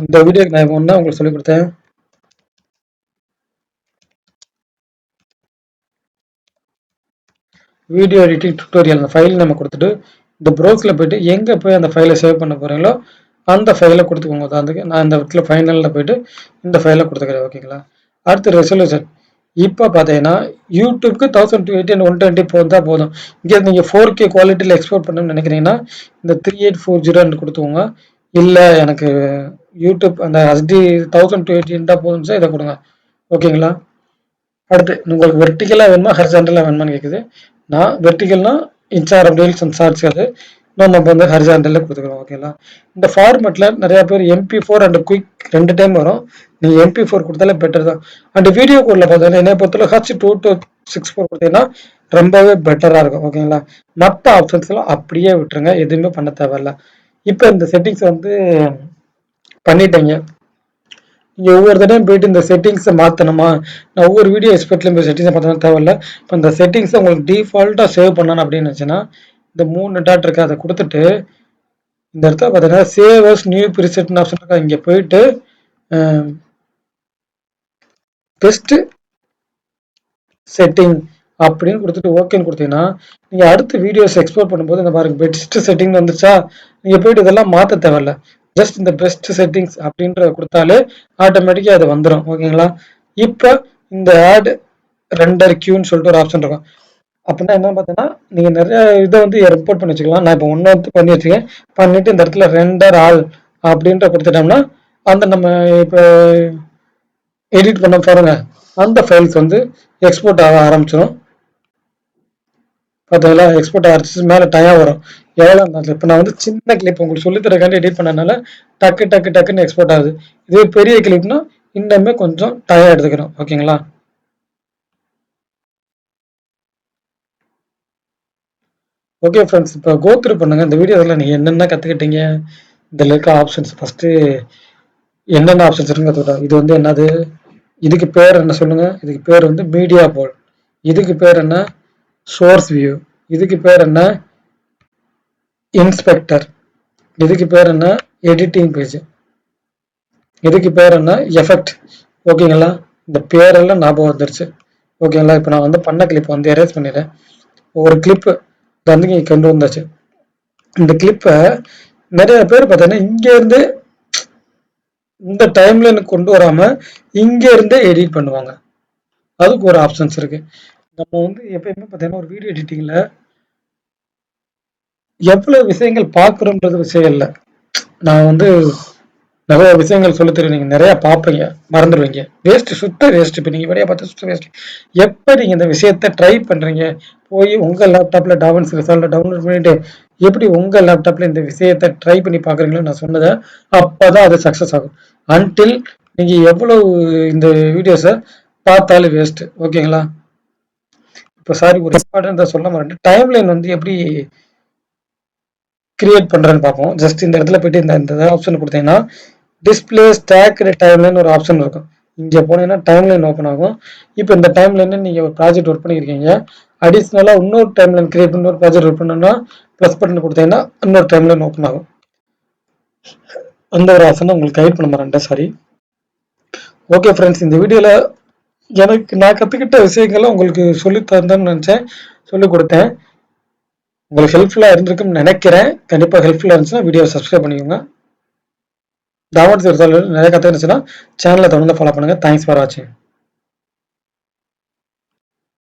இந்த வீடியோக்கு நான் ஒன்றா உங்களுக்கு சொல்லிக் கொடுத்தேன். வீடியோ எடிட்டிங் டுட்டோரியல் அந்த ஃபைல் நம்ம கொடுத்துட்டு இந்த ப்ரௌஸில் போயிட்டு எங்கே போய் அந்த ஃபைலை சேவ் பண்ண போகிறீங்களோ அந்த ஃபைலை கொடுத்துக்கோங்க. அதுக்கு நான் இந்த இடத்துல ஃபைனலில் போயிட்டு இந்த ஃபைலை கொடுத்துக்கிறேன், ஓகேங்களா. அடுத்து ரெசல்யூஷன். இப்போ பார்த்தீங்கன்னா யூடியூப்க்கு 1080 and 120 போதால் போதும். இங்கே நீங்கள் 4K குவாலிட்டியில் எக்ஸ்போர்ட் பண்ணணும்னு நினைக்கிறீங்கன்னா இந்த 3840 கொடுத்துக்கோங்க. இல்லை எனக்கு யூடியூப் அந்த HD 1080 இருந்தால் போதும் சார், இதை கொடுங்க, ஓகேங்களா. அடுத்து உங்களுக்கு வெர்டிக்கலாக வேணுமா ஹரிசாண்டலாக வேணுமான்னு கேட்குது. நான் வெர்டிக்கல்னா இன்ச்ஆர் ரீல்ஸ் அண்ட் ஷார்ட்ஸ், அது நம்ம வந்து ஹரிசாண்டலில் கொடுத்துக்கிறோம், ஓகேங்களா. இந்த ஃபார்மெட்டில் நிறையா பேர் MP4 அண்ட் குயிக் 2 டைம் வரும். நீங்கள் MP4 கொடுத்தாலே பெட்டர் தான். அண்ட் வீடியோ கோடில் பார்த்தீங்கன்னா என்னை பொறுத்தவரை H.264 கொடுத்தீங்கன்னா ரொம்பவே பெட்டராக இருக்கும், ஓகேங்களா. மற்ற ஆப்ஷன்ஸ்லாம் அப்படியே விட்டுருங்க, எதுவுமே பண்ண தேவையில்ல. இப்போ இந்த செட்டிங்ஸ் வந்து பண்ணிட்டீங்க. நீங்கள் ஒவ்வொரு தடையும் போயிட்டு இந்த செட்டிங்ஸை மாற்றணுமா, நான் ஒவ்வொரு வீடியோ எக்ஸ்பெக்ட்லையும் போய் செட்டிங்ஸை மாற்றணும் தேவையில்ல. இப்போ இந்த செட்டிங்ஸை உங்களுக்கு டிஃபால்ட்டாக சேவ் பண்ணணும் அப்படின்னு வச்சுன்னா இந்த 3 டாட் இருக்கு, அதை கொடுத்துட்டு இந்த இடத்துல பார்த்தீங்கன்னா சேவ் அஸ் நியூ ப்ரீசெட்னு ஆப்ஷன் இருக்கா, இங்கே போயிட்டு பெஸ்ட் செட்டிங் அப்படின்னு கொடுத்துட்டு ஓகேன்னு கொடுத்தீங்கன்னா நீங்கள் அடுத்த வீடியோஸ் எக்ஸ்போர்ட் பண்ணும்போது இந்த பாருங்க பெஸ்ட் செட்டிங் வந்துச்சா. நீங்கள் போயிட்டு இதெல்லாம் மாற்ற தேவையில்ல, ஜஸ்ட் இந்த பெஸ்ட் செட்டிங்ஸ் அப்படின்றத கொடுத்தாலே ஆட்டோமேட்டிக்காக அது வந்துடும், ஓகேங்களா. இப்போ இந்த ஆட் ரெண்டர் கியூன்னு சொல்லிட்டு ஒரு ஆப்ஷன் இருக்கும். அப்படின்னா என்ன பார்த்தீங்கன்னா நீங்கள் நிறைய இதை வந்து ரிப்போர்ட் பண்ணி வச்சுக்கலாம். நான் இப்போ ஒன்று பண்ணி வச்சுக்கேன், பண்ணிட்டு இந்த இடத்துல ரெண்டர் ஆல் அப்படின்ற கொடுத்துட்டோம்னா அந்த நம்ம இப்போ எடிட் பண்ண பாருங்க அந்த ஃபைல்ஸ் வந்து எக்ஸ்போர்ட் ஆக ஆரம்பிச்சிடும். பார்த்தீங்களா, எக்ஸ்போர்ட் ஆகிடுச்சு, மேலே டயம் வரும் எவ்வளோ நேரத்தில். இப்போ நான் வந்து சின்ன கிளிப் உங்களுக்கு சொல்லித்தரக்காண்டி எடிட் பண்ணனால டக்குன்னு எக்ஸ்போர்ட் ஆகுது. இதே பெரிய கிளிப்னா இன்னுமே கொஞ்சம் டயம் எடுத்துக்கிறோம், ஓகேங்களா. ஓகே ஃப்ரெண்ட்ஸ், இப்போ கோத்ரூ பண்ணுங்க இந்த வீடியோவில் நீங்கள் என்னென்ன கற்றுக்கிட்டீங்க, இதில் இருக்க ஆப்ஷன்ஸ் ஃபஸ்ட்டு என்னென்ன ஆப்ஷன்ஸ் இருக்குன்னு கற்றுக்கிட்டோம். இது வந்து என்னது, இதுக்கு பேர் என்ன சொல்லுங்கள். இதுக்கு பேர் வந்து மீடியா போல், இதுக்கு பேர் என்ன சோர்ஸ் வியூ, இதுக்கு பேர் என்ன இன்ஸ்பெக்டர், இதுக்கு பேர் என்ன எடிட்டிங் பேஜ், இதுக்கு பேர் என்ன எஃபெக்ட், ஓகேங்களா. இந்த பேரெல்லாம் ஞாபகம் வந்துருச்சு, ஓகேங்களா. இப்போ நான் வந்து பண்ண கிளிப் வந்து எரேஸ் பண்ணிடுறேன். ஒரு கிளிப்பு வந்து இங்கே கொண்டு வந்தாச்சு. இந்த கிளிப்பை நிறைய பேர் பார்த்தீங்கன்னா இங்கேருந்து இந்த டைம்ல எனக்கு கொண்டு வராமல் இங்கேருந்தே எடிட் பண்ணுவாங்க. அதுக்கு ஒரு ஆப்ஷன்ஸ் இருக்கு. நம்ம வந்து எப்பயுமே பார்த்தீங்கன்னா ஒரு வீடியோ எடிட்டிங்கில் எவ்வளோ விஷயங்கள் பார்க்குறோன்றது விஷயம் இல்லை. நான் வந்து நிறைய விஷயங்கள் சொல்லி தருவேன், நீங்கள் நிறையா பார்ப்பீங்க, மறந்துடுவீங்க, வேஸ்ட்டு, சுத்த வேஸ்ட்டு. இப்போ நீங்கள் வீடியோ பார்த்து சுத்த வேஸ்ட்டு. எப்போ நீங்கள் இந்த விஷயத்த ட்ரை பண்ணுறீங்க, போய் உங்கள் லேப்டாப்பில் டாவன்ஸ் ரிசால்ட்டை டவுன்லோட் பண்ணிவிட்டு எப்படி உங்கள் லேப்டாப்பில் இந்த விஷயத்தை ட்ரை பண்ணி பார்க்குறீங்களோ நான் சொன்னதை, அப்போ தான் அது சக்ஸஸ் ஆகும். அன்டில் நீங்கள் எவ்வளோ இந்த வீடியோஸை பார்த்தாலும் வேஸ்ட்டு, ஓகேங்களா. இப்போ சாரி, ஒரு இம்பார்ட்டன்ட் சொல்ல மாட்டேன். டைம்லைன் வந்து எப்படி கிரியேட் பண்ணுறேன்னு பார்ப்போம். ஜஸ்ட் இந்த இடத்துல போயிட்டு இந்த ஆப்ஷன் கொடுத்தீங்கன்னா டிஸ்பிளே ஸ்டாக்டு டைம்லைன் ஒரு ஆப்ஷன் இருக்கும். இங்கே போனீங்கன்னா டைம்லைன் ஓப்பன் ஆகும். இப்போ இந்த டைம்லைன் நீங்கள் ஒரு ப்ராஜெக்ட் ஒர்க் பண்ணியிருக்கீங்க, அடிஷ்னலாக இன்னொரு டைம்லைன் கிரியேட் பண்ணி ஒரு ப்ராஜெக்ட் ஒர்க் பண்ணணும்னா ப்ளஸ் பட்டன் கொடுத்தீங்கன்னா இன்னொரு டைம்லைன் ஓப்பன் ஆகும். அந்த ஒரு ஆப்ஷன் உங்களுக்கு கைட் பண்ண மாட்டேன், சாரி. ஓகே ஃப்ரெண்ட்ஸ், இந்த வீடியோவில் எனக்கு நான் கற்றுக்கிட்ட விஷயங்களை உங்களுக்கு சொல்லி தந்தேன்னு நினச்சேன், சொல்லிக் கொடுத்தேன். உங்களுக்கு ஹெல்ப்ஃபுல்லாக இருந்திருக்குன்னு நினைக்கிறேன். கண்டிப்பாக ஹெல்ப்ஃபுல்லாக இருந்துச்சுன்னா வீடியோவை சப்ஸ்கிரைப் பண்ணிக்கோங்க. டாவன்ஸ் ரிசால்ட் நிறைய கற்றுக்கிச்சுன்னா சேனலை தொடர்ந்து ஃபாலோ பண்ணுங்கள். தேங்க்ஸ் ஃபார் வாட்சிங்.